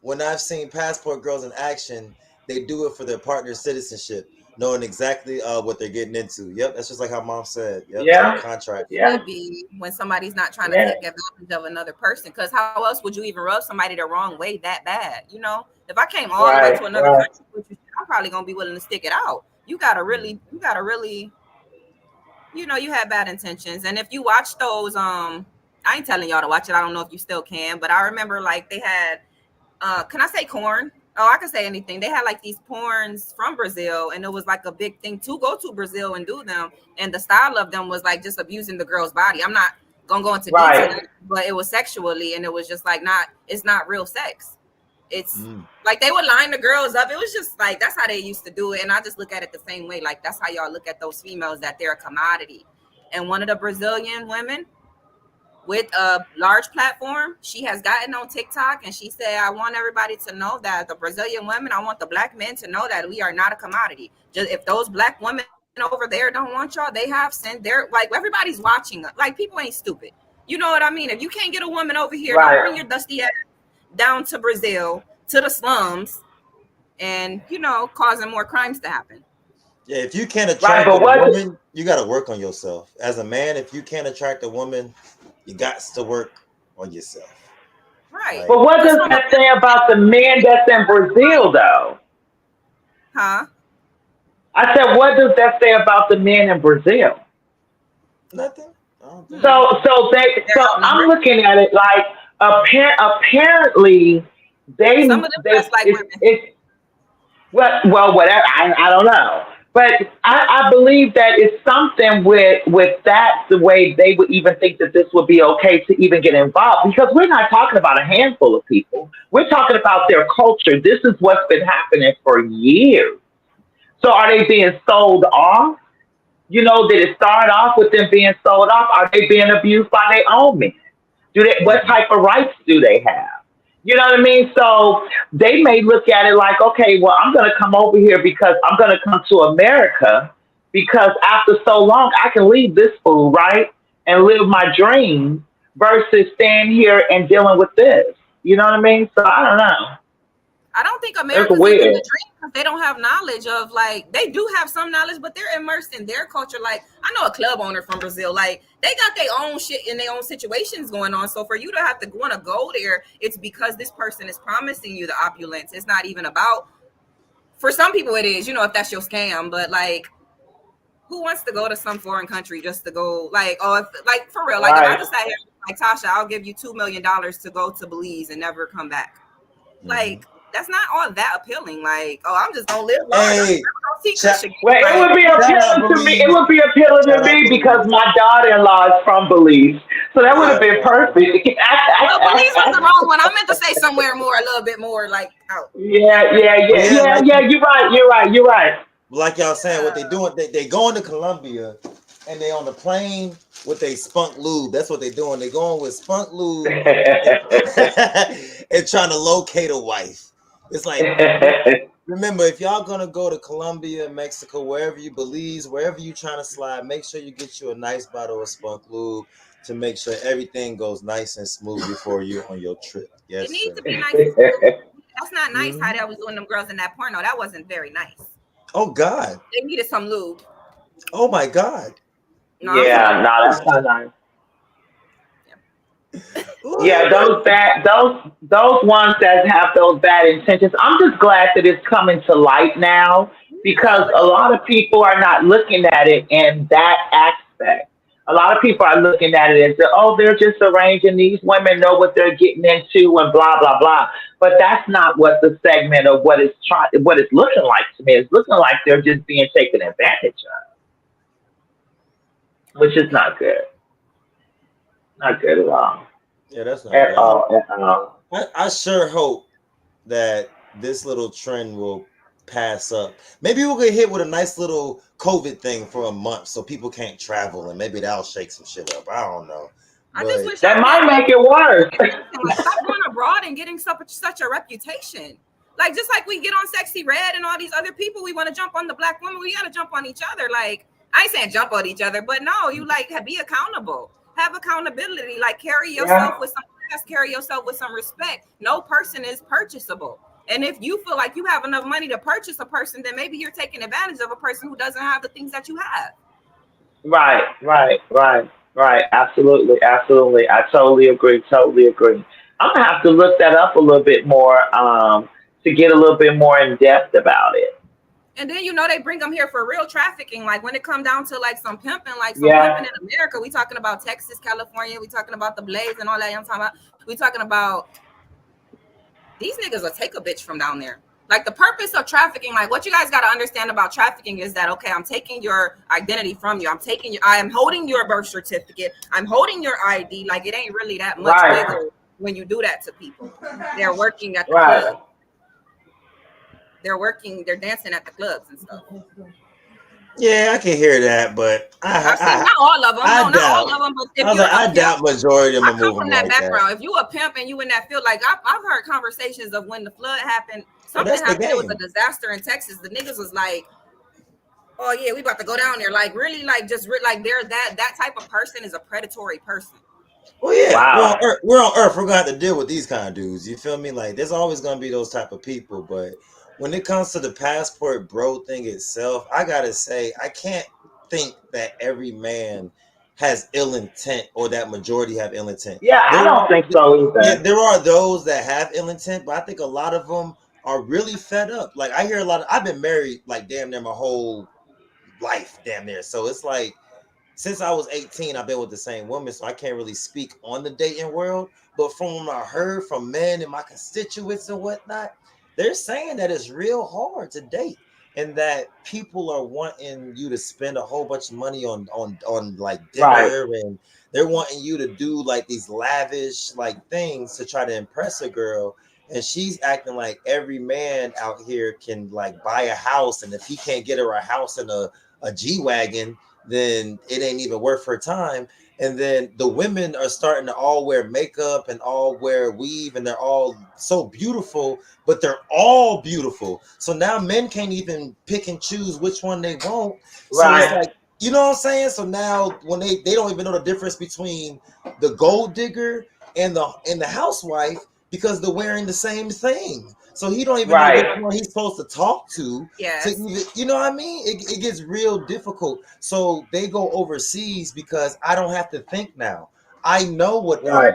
S4: when I've seen passport girls in action, they do it for their partner's citizenship, knowing exactly what they're getting into. Yep, that's just like how mom said. Yep, it's like a
S5: Yeah,
S4: contract.
S5: yeah,
S2: Should be when somebody's not trying to
S5: yeah.
S2: take advantage of another person. Because how else would you even rub somebody the wrong way that bad? You know, if I came all the way
S5: Right,
S2: to another
S5: right.
S2: country with you, I'm probably gonna be willing to stick it out. You gotta really, you had bad intentions. And if you watch those, I ain't telling y'all to watch it. I don't know if you still can, but I remember like they had, can I say corn? Oh, I can say anything. They had like these porns from Brazil, and it was like a big thing to go to Brazil and do them. And the style of them was like just abusing the girl's body. I'm not gonna go into detail,
S5: Right,
S2: but it was sexually, and it was just like it's not real sex. It's
S4: Mm.
S2: like they would line the girls up. It was just like that's how they used to do it. And I just look at it the same way. Like that's how y'all look at those females, that they're a commodity. And one of the Brazilian women with a large platform, she has gotten on TikTok and she said, I want everybody to know that the Brazilian women, I want the black men to know that we are not a commodity. Just if those black women over there don't want y'all, they have sent their, like, everybody's watching. Like, people ain't stupid. You know what I mean? If you can't get a woman over here, don't bring
S5: right,
S2: your dusty ass down to Brazil, to the slums, and, causing more crimes to happen.
S4: Yeah, if you can't
S5: right.
S4: attract a
S5: But what?
S4: woman, you got to work on yourself. As a man, if you can't attract a woman, you got to work on yourself.
S2: Right.
S5: But what
S2: Just
S5: does
S2: from a
S5: that say about the men that's in Brazil, though?
S2: huh?
S5: I said, what does that say about the men in Brazil?
S4: Nothing. I don't think.
S2: Hmm. They're
S5: So I'm
S2: outnumbered.
S5: looking at it like apparently
S2: Some of them dress like women.
S5: it's well, whatever. I don't know, but I believe that it's something with that the way they would even think that this would be okay to even get involved because we're not talking about a handful of people. We're talking about their culture. This is what's been happening for years. So are they being sold off? Did it start off with them being sold off? Are they being abused by their own men? Do they? What
S4: Mhm.
S5: type of rights do they have? You know what I mean? So they may look at it like, okay, well, I'm going to come over here because I'm going to come to America because after so long, I can leave this food, right? And live my dreams versus staying here and dealing with this. You know what I mean? So I don't know.
S2: I don't think
S5: It's
S2: America's living the
S5: weird.
S2: dream because they don't have knowledge of like they do have some knowledge, but they're immersed in their culture. Like I know a club owner from Brazil, like they got their own shit in their own situations going on. So for you to have to want to go there, it's because this person is promising you the opulence. It's not even about for some people it is, if that's your scam, but like who wants to go to some foreign country just to go like like for real, like if I
S5: Right.
S2: just sat here like Tasha, I'll give you $2 million to go to Belize and never come back.
S4: Mhm.
S2: Like that's not all that appealing. Like, oh, I'm just gonna live large. I'm
S4: Hey,
S2: never gonna see Kush
S4: shout,
S2: again.
S5: Well, it
S2: Like,
S5: would be
S4: shout out
S5: appealing to me. It
S4: Belize.
S5: would be appealing to
S4: Shout out
S5: me because
S4: Belize.
S5: my daughter-in-law is from Belize, so that would have
S4: Yeah,
S5: been
S4: yeah.
S5: perfect.
S2: well, Belize was the wrong one. I meant to say somewhere more, a little bit more like out.
S5: Yeah, yeah,
S4: But
S5: yeah,
S4: yeah,
S5: yeah,
S4: like
S5: yeah. You're right. You're right. You're right.
S4: y'all saying, what they doing? They going to Colombia, and they on the plane with they spunk lube. That's what they doing. They going with spunk lube and, and trying to locate a wife. It's like remember, if y'all gonna go to Colombia, Mexico, wherever you Belize, wherever you trying to slide, make sure you get you a nice bottle of spunk lube to make sure everything goes nice and smooth before you on your trip.
S2: It
S4: Yes,
S2: needs
S4: sir.
S2: to be nice and smooth. That's not nice how
S5: Mhm.
S2: that was doing them girls in that porno. That wasn't very nice.
S4: Oh God.
S2: They needed some lube.
S4: Oh my God.
S2: No, I'm for
S5: Yeah,
S2: real.
S5: no, that's not nice. Yeah,
S4: What?
S5: those ones that have those bad intentions. I'm just glad that it's coming to light now because
S2: Yeah.
S5: a lot of people are not looking at it in that aspect. A lot of people are looking at it as, oh, they're just arranging. These women know what they're getting into and blah blah blah. But that's not what the segment of what it's looking like to me. It's looking like they're just being taken advantage of, which is not good. Not good at all.
S4: Yeah, that's not
S5: At
S4: good.
S5: all. At all.
S4: I sure hope that this little trend will pass up. Maybe we'll get hit with a nice little COVID thing for a month so people can't travel and maybe that'll shake some shit up. I don't know.
S2: I just
S4: But
S2: wish
S5: That
S2: our men
S5: might
S2: would
S5: make it worse.
S2: like stop going abroad and getting such a reputation. Like just like we get on Sexy Red and all these other people, we want to jump on the black women. We got to jump on each other. Like I ain't saying jump on each other, but no, you like be accountable, have accountability. Like carry yourself
S5: Yeah.
S2: with some class, carry yourself with some respect. No person is purchasable. And if you feel like you have enough money to purchase a person, then maybe you're taking advantage of a person who doesn't have the things that you have.
S5: Right, right, right, right. Absolutely, absolutely. I totally agree. Totally agree. I'm gonna have to look that up a little bit more to get a little bit more in depth about it.
S2: And then they bring them here for real trafficking. Like when it come down to like some pimping
S5: Yeah.
S2: in America, we talking about Texas, California, we talking about the Blaze and all that. I'm talking about we talking about these niggas will take a bitch from down there. Like the purpose of trafficking, like what you guys got to understand about trafficking is that okay, I'm taking your identity from you. I am holding your birth certificate. I'm holding your ID. Like it ain't really that much
S5: Right,
S2: bigger when you do that to people. They're working at the
S5: right.
S2: club. They're working. They're dancing at the clubs and stuff.
S4: yeah, I can hear that, but
S2: I've seen not all of them.
S4: I
S2: No, not
S4: doubt.
S2: all of them. But if
S4: I was
S2: you're
S4: like,
S2: a
S4: I
S2: pimp,
S4: doubt majority of
S2: I
S4: them
S2: come
S4: move them
S2: from that
S4: like that.
S2: background. If you a pimp and you in that field, like I've heard conversations of when the flood happened,
S4: Well,
S2: something
S4: that's the
S2: happened. It was a
S4: game.
S2: disaster in Texas. The niggas was like, "Oh yeah, we about to go down there." Like really, like just like they're that type of person is a predatory person.
S4: Well, yeah, we're on
S5: Wow.
S4: Earth. We're on Earth. We're gonna have to deal with these kind of dudes. You feel me? Like, there's always gonna be those type of people. But when it comes to the passport bro thing itself, I gotta say, I can't think that every man has ill intent, or that majority have ill intent.
S5: Yeah, I
S4: There
S5: don't
S4: are,
S5: think so
S4: yeah,
S5: either.
S4: there are those that have ill intent, but I think a lot of them are really fed up. Like I hear a lot of, I've been married like damn near my whole life, damn near. So it's like since I was 18, I've been with the same woman, so I can't really speak on the dating world. But from what I heard from men and my constituents and whatnot, they're saying that it's real hard to date, and that people are wanting you to spend a whole bunch of money on like
S5: Right,
S4: dinner, and they're wanting you to do like these lavish like things to try to impress a girl. And she's acting like every man out here can like buy a house, and if he can't get her a house and a G wagon, then it ain't even worth her time. And then the women are starting to all wear makeup and all wear weave, and they're all so beautiful, but they're all beautiful. So now men can't even pick and choose which one they want. So it's
S5: right,
S4: like, you know what I'm saying? So now when they don't even know the difference between the gold digger and the housewife, because they're wearing the same thing. So he don't even know which
S5: right,
S4: one he's supposed to talk to
S2: Yes.
S4: even, you know what I mean? It gets real difficult. So they go overseas because I don't have to think now. I know what
S5: right,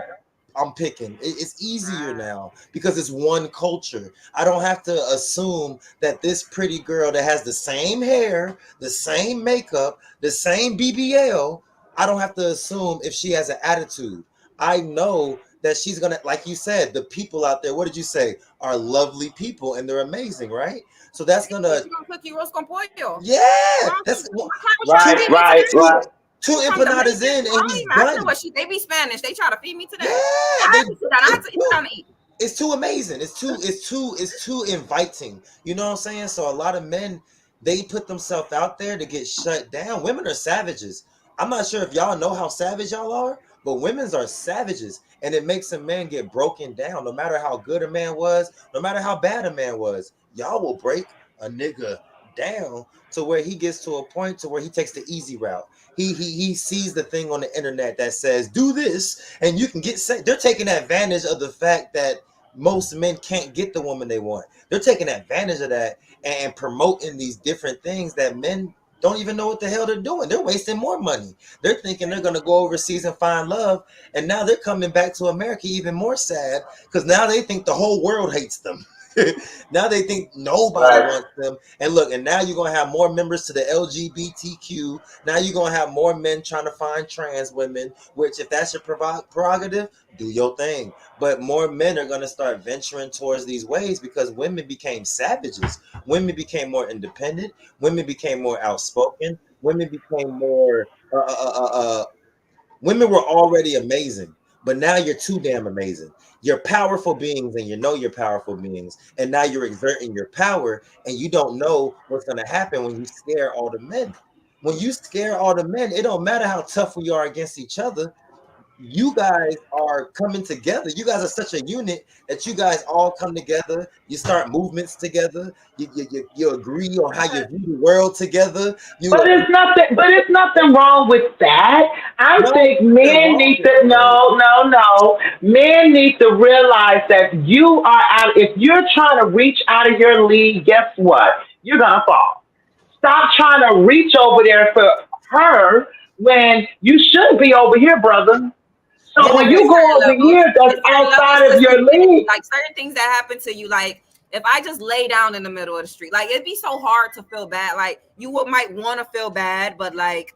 S4: I'm picking. It's easier now because it's one culture. I don't have to assume that this pretty girl that has the same hair, the same makeup, the same BBL, I don't have to assume if she has an attitude. I know that she's gonna, like you said, the people out there, what did you say, are lovely people and they're amazing, right? So that's
S2: If
S4: gonna,
S2: she gonna cook you roast con pollo.
S4: yeah,
S2: Girl,
S4: that's
S2: my client was trying to
S5: right,
S2: feed me
S5: right,
S2: today.
S4: two
S5: right.
S4: two
S2: From
S4: empanadas
S2: Dominican.
S4: in
S2: I
S4: and
S2: don't
S4: he's
S2: even ask them
S4: done.
S2: what they be Spanish. They try to feed me today.
S4: Yeah,
S2: I
S4: they
S2: had to sit down. I had
S4: it's
S2: to sit
S4: too
S2: down and eat.
S4: it's too amazing. It's too inviting. You know what I'm saying? So a lot of men, they put themselves out there to get shut down. Women are savages. I'm not sure if y'all know how savage y'all are, but women's are savages, and it makes a man get broken down. No matter how good a man was, no matter how bad a man was, y'all will break a nigga down to where he gets to a point to where he takes the easy route. He sees the thing on the internet that says do this and you can get set. They're taking advantage of the fact that most men can't get the woman they want. They're taking advantage of that and promoting these different things that men don't even know what the hell they're doing. They're wasting more money. They're thinking they're going to go overseas and find love, and now they're coming back to America even more sad because now they think the whole world hates them. Now they think nobody
S5: Right.
S4: wants them. And look, and now you're going to have more members to the LGBTQ. Now you're going to have more men trying to find trans women, which if that's your prerogative, do your thing. But more men are going to start venturing towards these ways because women became savages. Women became more independent. Women became more outspoken. Women became more women were already amazing, but now you're too damn amazing. You're powerful beings, and you know you're powerful beings, and now you're exerting your power, and you don't know what's going to happen when you scare all the men. When you scare all the men, it don't matter how tough we are against each other. You guys are coming together. You guys are such a unit that you guys all come together. You start movements together. You agree on how you view the world together. You
S5: But
S4: agree.
S5: it's nothing wrong with that. I
S4: No,
S5: think
S4: nothing
S5: men
S4: wrong
S5: need
S4: with
S5: to
S4: it.
S5: no. Men need to realize that you are out. If you're trying to reach out of your league, guess what? You're gonna fall. Stop trying to reach over there for her when you should be over here, brother.
S2: Yeah,
S5: So
S2: like
S5: when
S4: Yeah,
S5: you
S2: there's
S5: go
S2: certain
S5: over
S2: levels.
S5: here, that's
S2: There's certain levels
S5: outside
S2: to
S5: of your
S2: stupidity.
S5: league.
S2: Like certain things that happen to you. Like if I just lay down in the middle of the street, like it'd be so hard to feel bad. Like might want to feel bad, but like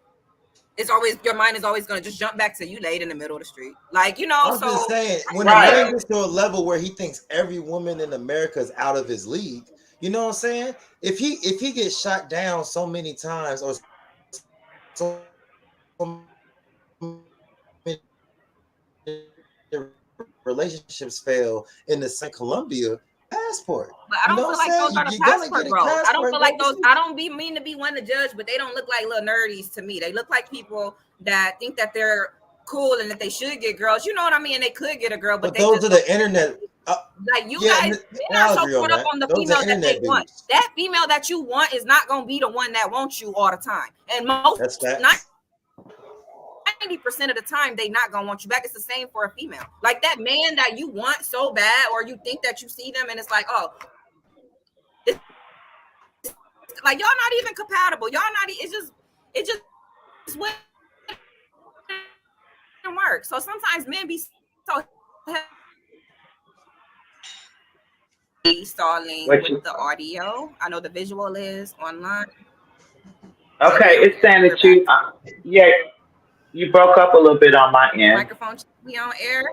S2: it's always your mind is always gonna just jump back to you laid in the middle of the street. Like
S4: I'm just
S2: so
S4: saying, when a
S5: Right.
S4: man gets to a level where he thinks every woman in America is out of his league, you know what I'm saying? If he gets shot down so many times or so many relationships fail in the same Colombia, passport.
S2: but I
S4: You know
S2: don't
S4: what I'm
S2: feel like
S4: saying?
S2: those are the
S4: You're gonna get
S2: passport
S4: a
S2: bros. I don't
S4: passport
S2: feel
S4: and go
S2: like those.
S4: overseas.
S2: I don't be mean to be one to judge, but they don't look like little nerdies to me. They look like people that think that they're cool and that they should get girls. You know what I mean? And they could get a girl, but
S4: But
S2: they
S4: those
S2: just
S4: are
S2: don't.
S4: the internet.
S2: Like you
S4: Yeah,
S2: guys,
S4: and
S2: men are
S4: I'll
S2: so
S4: agree on
S2: caught up
S4: that.
S2: on the
S4: Those are
S2: female that they
S4: internet
S2: want.
S4: dudes.
S2: That female that you want is not gonna be the one that wants you all the time. And most
S4: That's facts.
S2: 90% of the time, they not gonna want you back. It's the same for a female. Like that man that you want so bad, or you think that you see them, and it's like, oh, it's like y'all not even compatible. Y'all not. It's just what it is. mark. So sometimes men be so stalling
S5: What
S2: with
S5: you?
S2: the audio. I know the visual is online. Are
S5: Okay,
S2: we on
S5: it's
S2: air?
S5: saying
S2: We're
S5: that
S2: back.
S5: yeah, you broke up a little bit on my end.
S2: Microphone, we on air?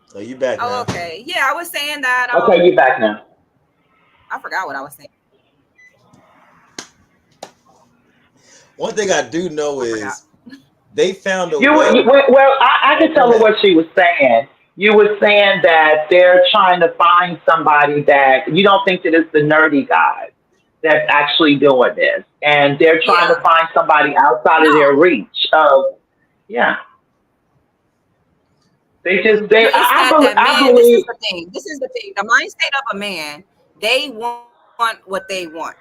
S4: So you back
S2: Oh,
S4: now.
S2: okay. Yeah, I was saying that.
S5: Okay, you back now.
S2: I forgot what I was saying.
S4: One thing I do know
S2: I forgot.
S4: is they found a
S5: You, were-
S4: way.
S5: you well, I
S4: Oh,
S5: can
S4: go
S5: tell her
S4: ahead.
S5: what she was saying. You were saying that they're trying to find somebody that you don't think that it's the nerdy guy that's actually doing this, and they're trying to
S2: Yeah.
S5: find somebody outside of their
S2: No.
S5: reach. Yeah, they just they.
S2: It's that
S5: I
S2: men. This is
S5: believe.
S2: the thing. This is the thing. The mind state of a man. They want what they want.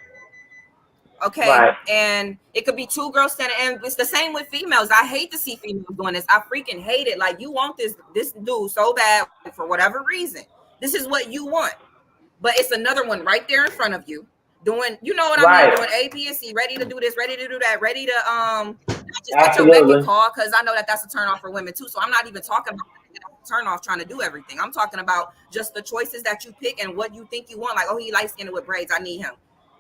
S2: Okay,
S5: Right,
S2: and it could be two girls standing, and it's the same with females. I hate to see females doing this. I freaking hate it. Like, you want this dude so bad for whatever reason. This is what you want, but it's another one right there in front of you doing, you know what I mean,
S5: right,
S2: doing A, B, and C, ready to do this, ready to do that, ready to not just at your beck and
S5: absolutely.
S2: call, because I know that that's a turn off for women too. So I'm not even talking about turn off trying to do everything. I'm talking about just the choices that you pick and what you think you want. Like, oh, he light skinned with braids, I need him,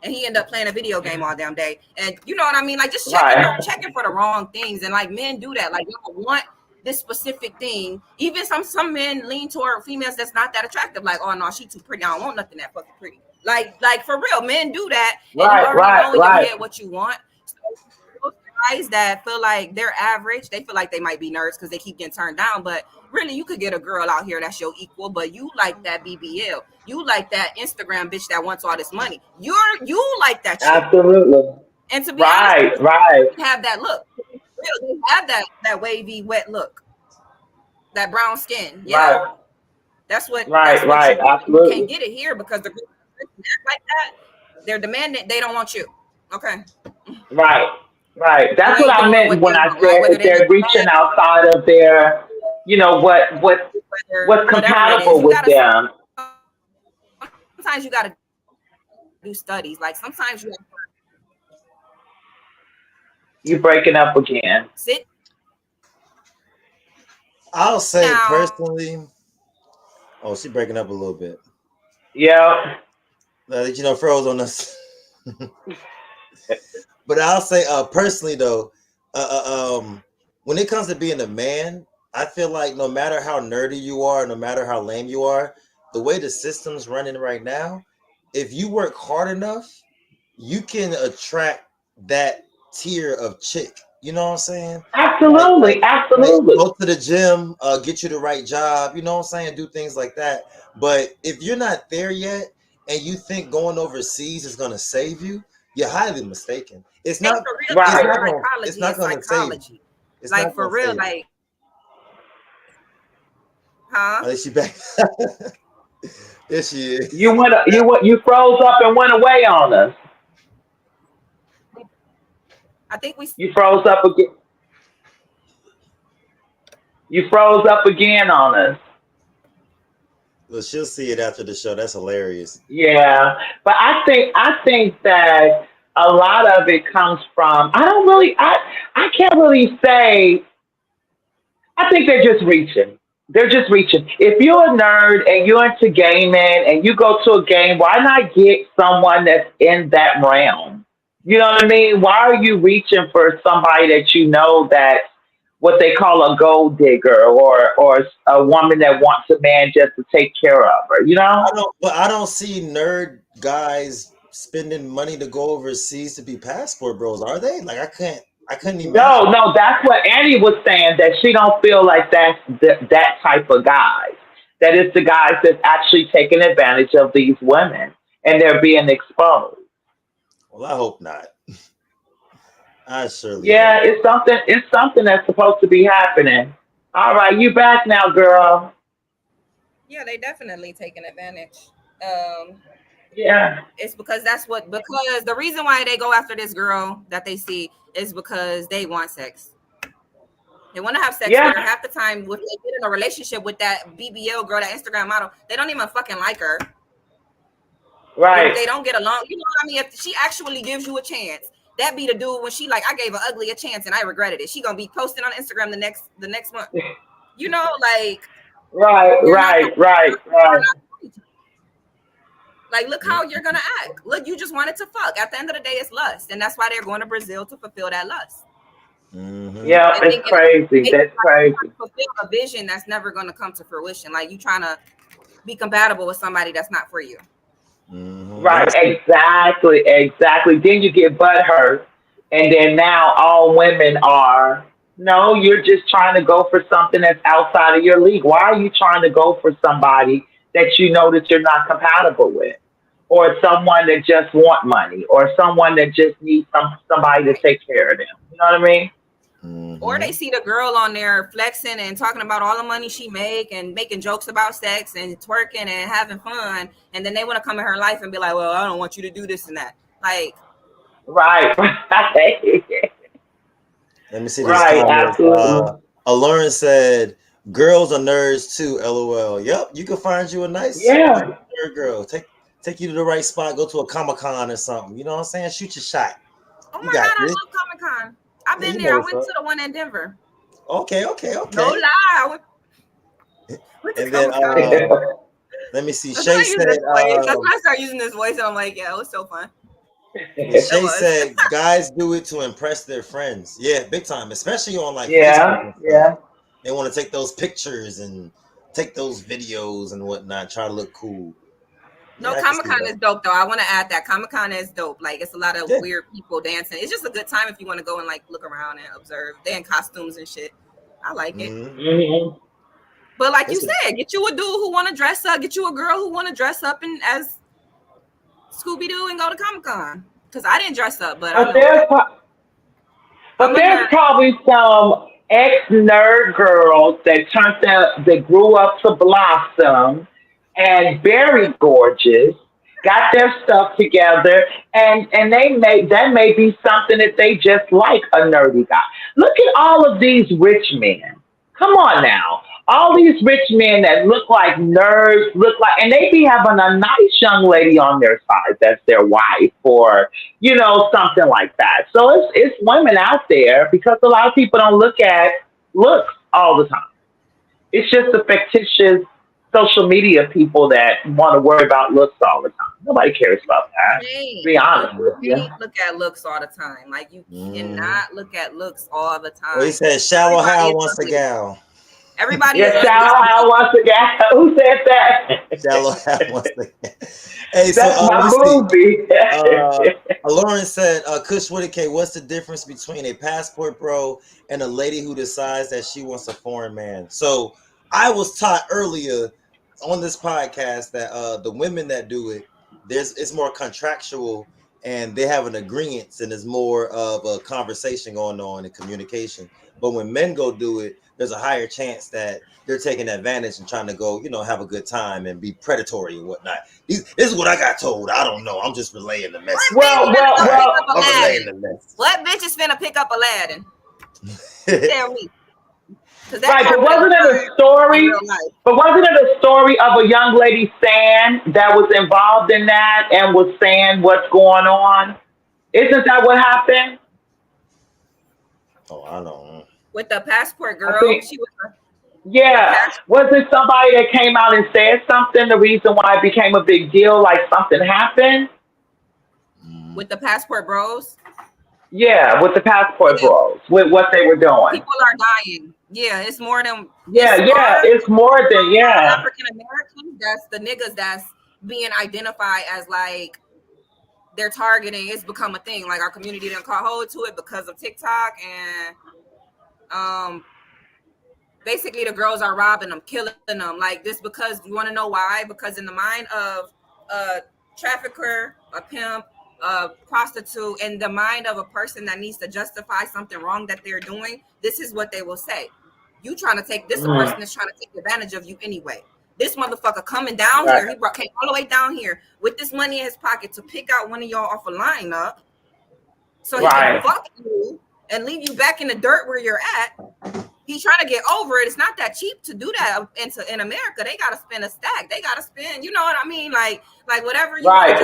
S2: and he end up playing a video game all damn day. And you know what I mean? Like, just
S5: Right,
S2: checking for the wrong things. And like, men do that. Like, y'all want this specific thing. Even some men lean toward females that's not that attractive. Like, oh no, she too pretty. I don't want nothing that fucking pretty. Like for real, men do that, and you
S5: right,
S2: already
S5: right,
S2: know in your
S5: right.
S2: head what you want. So those guys that feel like they're average, they feel like they might be nerds because they keep getting turned down. But really, you could get a girl out here that's your equal, but you like that BBL. You like that Instagram bitch that wants all this money. You like that shit.
S5: Absolutely.
S2: And to be honest,
S5: Right, right,
S2: have that look. Real, they have that wavy, wet look, that brown skin. Yeah,
S5: right,
S2: that's what you
S5: right.
S2: want. You can't
S5: Absolutely.
S2: get it here because the girls act like that. They're demanding. They don't want you. Okay,
S5: Right, right.
S2: you
S5: That's what
S2: ain't
S5: I
S2: doing
S5: meant
S2: what they
S5: when I
S2: want, right?
S5: said
S2: Whether
S5: if
S2: they
S5: they're
S2: look
S5: reaching
S2: bad,
S5: outside of their,
S2: whether
S5: what's
S2: whatever it is,
S5: compatible
S2: you
S5: with
S2: gotta
S5: them.
S2: sometimes you gotta do studies. Like sometimes you have to
S5: You breaking up again.
S2: sit
S4: I'll say
S2: down.
S4: personally. Oh, she breaking up a little bit.
S5: Yeah.
S4: Froze on us. But I'll say, personally though, when it comes to being a man, I feel like no matter how nerdy you are, no matter how lame you are, the way the system's running right now, if you work hard enough, you can attract that tier of chick. You know what I'm saying? Like, like,
S5: Absolutely,
S4: like
S5: absolutely.
S4: go to the gym, get you the right job. You know what I'm saying? Do things like that. But if you're not there yet, and you think going overseas is gonna save you, you're highly mistaken. It's
S2: Hey,
S4: not.
S2: for real,
S4: It's
S5: Right,
S4: not
S2: it's
S4: gonna. It's
S2: psychology.
S4: not
S2: It's
S4: gonna save you.
S2: psychology.
S4: It's
S2: Like
S4: not
S2: for
S4: gonna
S2: real,
S4: save you.
S2: like, huh?
S4: Are she back? There she
S5: you
S4: is.
S5: you froze up and went away on us.
S2: I think we.
S5: You froze up again. You froze up again on us.
S4: Well, she'll see it after the show. That's hilarious.
S5: Yeah, but I think that a lot of it comes from I don't really I can't really say I think they're just reaching. They're just reaching. If you're a nerd and you're into gaming and you go to a game, why not get someone that's in that realm? You know what I mean? Why are you reaching for somebody that you know that's what they call a gold digger or a woman that wants a man just to take care of her? You know?
S4: I don't see nerd guys spending money to go overseas to be passport bros. Are they? Like I couldn't
S5: No,
S4: imagine.
S5: no, that's what Annie was saying that she don't feel like that's that type of guy. That it's the guys that's actually taking advantage of these women and they're being exposed.
S4: Well, I hope not. I surely hope
S5: Yeah,
S4: not.
S5: it's something that's supposed to be happening. All right, you back now, girl.
S2: Yeah, they definitely taking advantage. Um,
S5: Yeah,
S2: it's because the reason why they go after this girl that they see is because they want sex. They want to have sex with her.
S5: yeah,
S2: Half the time, if they get in a relationship with that BBL girl, that Instagram model, they don't even fucking like her. If
S5: right.
S2: they don't get along, you know what I mean? If she actually gives you a chance, That be the dude when she like, I gave an ugly a chance and I regretted it. She gonna be posting on Instagram the next month. You know, like
S5: Right,
S2: you're not
S5: right, right, right.
S2: like, look how you're gonna act. Look, you just wanted to fuck. At the end of the day, it's lust, and that's why they're going to Brazil to fulfill that lust.
S5: Yeah,
S2: And
S5: it's
S2: thinking
S5: crazy. That's crazy.
S2: fulfill a vision that's never going to come to fruition. Like you trying to be compatible with somebody that's not for you.
S5: Right, exactly, exactly. Then you get butthurt, and then now all women are, no, you're just trying to go for something that's outside of your league. Why are you trying to go for somebody that you know that you're not compatible with? Or someone that just want money, or someone that just needs somebody to take care of them. You know what I mean?
S2: Or they see the girl on there flexing and talking about all the money she make and making jokes about sex and twerking and having fun, and then they want to come in her life and be like, well, I don't want you to do this and that. Like,
S5: Right, right,
S4: Let me see this
S5: right,
S4: comment.
S5: absolutely.
S4: Lauren said, "Girls are nerds too." LOL. Yep, you can find you a nice
S5: Yeah,
S4: nerd girl. Take you to the right spot. Go to a Comic-Con or something. You know what I'm saying? Shoot your shot.
S2: oh
S4: You
S2: my
S4: got
S2: God, I
S4: this.
S2: love Comic-Con. I've
S4: Yeah,
S2: been
S4: you know
S2: there. I
S4: what's
S2: went
S4: up.
S2: to the one in Denver.
S4: Okay,
S2: No
S4: okay.
S2: lie. I went to
S4: And then
S2: Comic-Con.
S4: let me see.
S2: That's when
S4: Shay
S2: I use this
S4: said,
S2: voice. That's when I start using this voice, and I'm like, yeah, it was so fun.
S4: yeah,
S2: It
S4: Shay
S2: was.
S4: said, guys do it to impress their friends. Yeah, big time, especially on like Facebook
S5: yeah,
S4: and stuff.
S5: yeah.
S4: They want to take those pictures and take those videos and whatnot, try to look cool.
S2: No,
S4: Yeah, I can see
S2: Comic-Con
S4: that.
S2: is dope, though. I want to add that. Comic-Con is dope. Like, it's a lot of
S4: Yeah.
S2: weird people dancing. It's just a good time if you want to go and, like, look around and observe. They in costumes and shit. I like it.
S4: Mm-hmm.
S5: Hmm.
S2: But like you
S4: This is
S2: said, get you a dude who want to dress up. Get you a girl who want to dress up and as Scooby-Doo and go to Comic-Con. Because I didn't dress up, but I
S5: But
S2: know
S5: there's
S2: that.
S5: but
S2: I'm a
S5: there's
S2: nerd.
S5: probably some ex nerd girls that turned out that grew up to blossom and very gorgeous, got their stuff together, and that may be something that they just like a nerdy guy. Look at all of these rich men. Come on now. All these rich men that look like nerds, look like, and they be having a nice young lady on their side that's their wife or, something like that. So it's women out there because a lot of people don't look at looks all the time. It's just the fictitious social media people that want to worry about looks all the time. Nobody cares about that, to be honest with
S2: You
S5: you.
S2: can't look at looks all the time. Like, you
S4: mm-hmm.
S2: cannot look at looks all the
S4: Well, he
S2: time.
S4: said, "Shallow
S2: Everybody
S4: Hal
S2: is
S4: wants a
S2: ugly.
S4: gal."
S2: Everybody is
S5: Yeah,
S2: ugly
S5: shout
S2: to
S5: out
S2: me.
S5: once again. Who said
S4: Shallow
S5: that?
S4: Hal wants a gal. Hey, so
S5: That's
S4: let
S5: my
S4: me see.
S5: movie.
S4: Uh, Lauren said, Kush Widake, what's the difference between a passport bro and a lady who decides that she wants a foreign man? So I was taught earlier on this podcast that the women that do it, it's more contractual and they have an agreement and there's more of a conversation going on and communication. But when men go do it, there's a higher chance that they're taking advantage and trying to go, have a good time and be predatory and whatnot. This is what I got told. I don't know. I'm just relaying the
S2: What
S4: message.
S2: bitch
S5: well,
S2: finna
S5: well,
S2: go
S4: All right,
S2: pick up
S5: well.
S4: I'm relaying
S2: Aladdin?
S4: the message.
S2: What bitch is finna pick up Aladdin? Tell me. Because that
S5: Right, but
S2: carpet ain't
S5: wasn't it
S2: fine
S5: a
S2: in
S5: story?
S2: real life.
S5: But wasn't it a story of a young lady saying that was involved in that and was saying what's going on? Isn't that what happened?
S4: Oh, I know.
S2: With the passport
S5: I
S2: girl,
S5: think,
S2: she was the
S5: yeah.
S2: passport
S5: Was it somebody that came out and said something? The reason why it became a big deal, like something happened?
S2: with the passport bros.
S5: Yeah, with the passport
S2: Yeah,
S5: bros, with what they were doing.
S2: people are dying. Yeah, it's more than
S5: Yeah,
S2: it's
S5: yeah.
S2: our
S5: It's more than yeah.
S2: African Americans. That's the niggas that's being identified as like they're targeting. It's become a thing. Like our community didn't call hold to it because of TikTok and basically the girls are robbing them, killing them. Like this because you want to know why? Because in the mind of a trafficker, a pimp, a prostitute, in the mind of a person that needs to justify something wrong that they're doing, this is what they will say. You trying to take this, a
S5: Mm,
S2: person is trying to take advantage of you anyway. This motherfucker coming down
S5: right,
S2: here, came all the way down here with this money in his pocket to pick out one of y'all off a lineup so he can
S5: right.
S2: fuck you and leave you back in the dirt where you're at. he's trying to get over it. It's not that cheap to do that in America. They gotta spend a stack. They gotta spend, you know what I mean? Like whatever you
S5: right.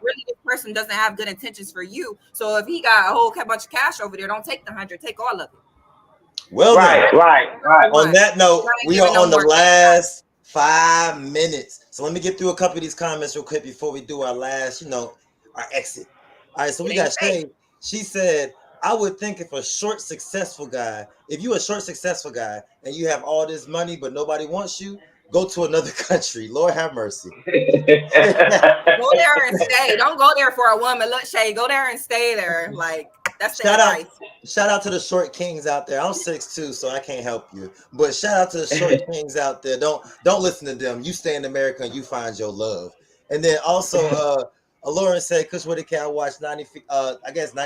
S2: really this person doesn't have good intentions for you. So if he got a whole bunch of cash over there, don't take the 100, take all of it.
S4: Well,
S5: right.
S4: On that note, we are on the last 5 minutes. So let me get through a couple of these comments real quick before we do our last, our exit. All right, so we got Shay. She said, I would think if you're a short, successful guy and you have all this money, but nobody wants you, go to another country. Lord have mercy.
S2: Go there and stay. Don't go there for a woman. Look, Shay, go there and stay there. Like, that's the advice.
S4: Shout out to the short kings out there. I'm 6'2", so I can't help you. But shout out to the short kings out there. Don't listen to them. You stay in America and you find your love. And then also, Lauren said, Kush Widake, I watched 90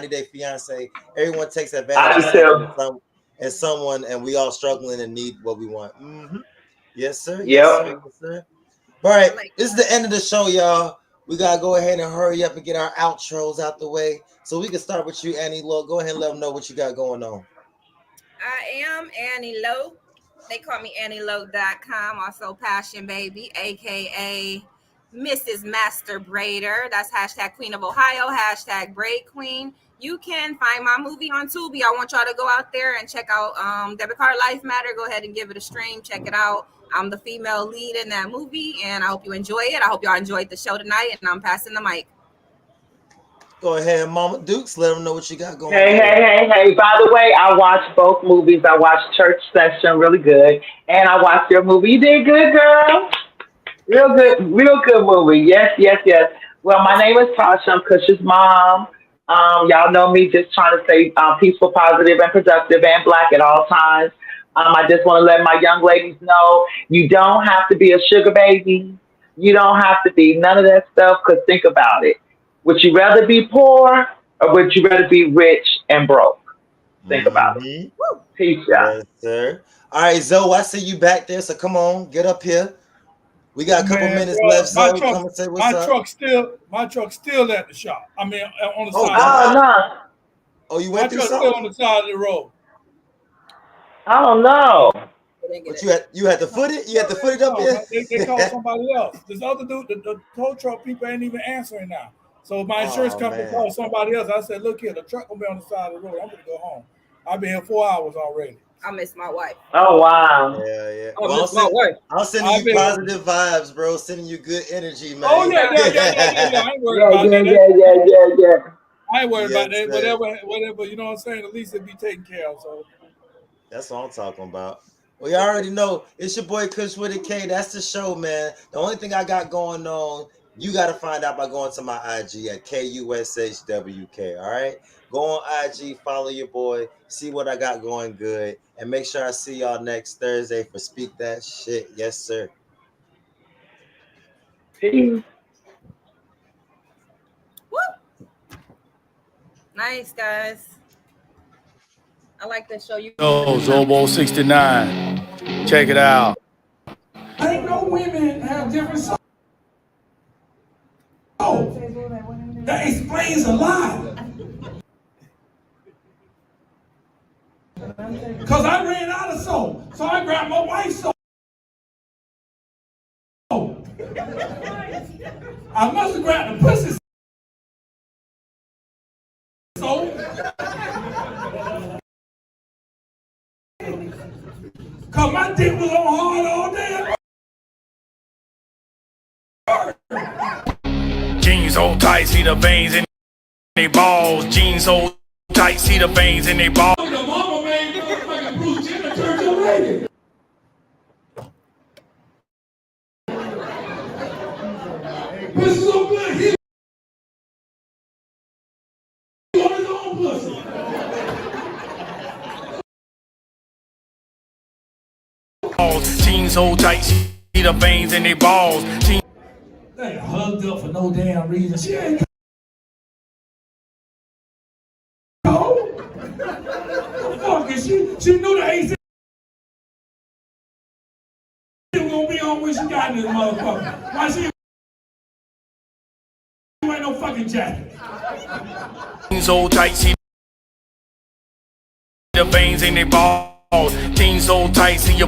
S4: Day Fiance. Everyone takes advantage of someone, and we all struggling and need what we want. Mm-hmm. Yes, sir. Yes, sir. All right, this is the end of the show, y'all. We gotta go ahead and hurry up and get our outros out the way. So we can start with you, Annie Lowe. Go ahead and let them know what you got going on.
S2: I am Annie Lowe. They call me AnnieLowe.com. Also Passion Baby, aka Mrs. Master Braider. That's hashtag Queen of Ohio, hashtag Braid Queen. You can find my movie on Tubi. I want y'all to go out there and check out Debit Card Life Matter. Go ahead and give it a stream. Check it out. I'm the female lead in that movie, and I hope you enjoy it. I hope y'all enjoyed the show tonight, and I'm passing the mic.
S4: Go ahead, Mama Dukes. Let them know what you got going on.
S5: Hey. By the way, I watched both movies. I watched Church Session, really good. And I watched your movie. You did good, girl. Real good movie. Yes. Well, my name is Tasha. I'm Kush's mom. Y'all know me just trying to stay peaceful, positive, and productive and black at all times. I just want to let my young ladies know you don't have to be a sugar baby. You don't have to be none of that stuff, because think about it. Would you rather be poor or would you rather be rich and broke? Think about it. Peace, y'all.
S4: Yes, sir. All right, Zoe, I see you back there, so come on, get up here. We got a couple minutes left, Zoe. Come and say what's up.
S3: My truck's still at the shop. I mean, on the side.
S5: Oh, no.
S4: Oh, you went through
S3: something? My truck's still on the side of the road.
S5: Oh, no.
S4: But you had to foot it? You had to foot it up here?
S3: They called somebody else. This other dude, the tow truck people ain't even answering now. So my insurance company called somebody else. I said, look here, the truck will be on the side of the road. I'm going to go home. I've been here 4 hours already.
S2: I miss my wife.
S5: Oh, wow.
S4: Yeah.
S2: I'm
S4: sending you positive vibes, bro. Sending you good energy, man.
S3: Oh, yeah. I ain't worried about that.
S5: Yeah.
S3: I ain't worried about that. Whatever, you know what I'm saying? At least it'll be taken care of. So
S4: that's what I'm talking about. Well, you already know it's your boy Kush Widake. That's the show, man. The only thing I got going on, you got to find out by going to my IG at KUSHWK. All right, go on IG, follow your boy, see what I got going good, and make sure I see y'all next Thursday for Speak That Shit. Yes, sir.
S5: Peace.
S2: Woo. Nice, guys. I like this show.
S3: Zobo 69. Check it out.
S6: I ain't no women have different souls. That explains a lot. Because I ran out of soul. So I grabbed my wife's soul. I must have grabbed the pussy soul. Because my dick was on hard all day.
S3: Jeans so tight, see the veins in they balls. Jeans so tight, see the veins in they balls.
S6: The mama made motherfucking Bruce Jenner turn to a lady. Pussy so good, he on his own pussy.
S3: Jeans so tight, see the veins in they balls. Jeans
S6: They hugged up for no damn reason. She ain't cold. The fuck is she? She knew the AC was gonna be on when she got in this motherfucker. Why she ain't no fucking jacket?
S3: so tight, see the veins in they balls. Jeans so tight, see your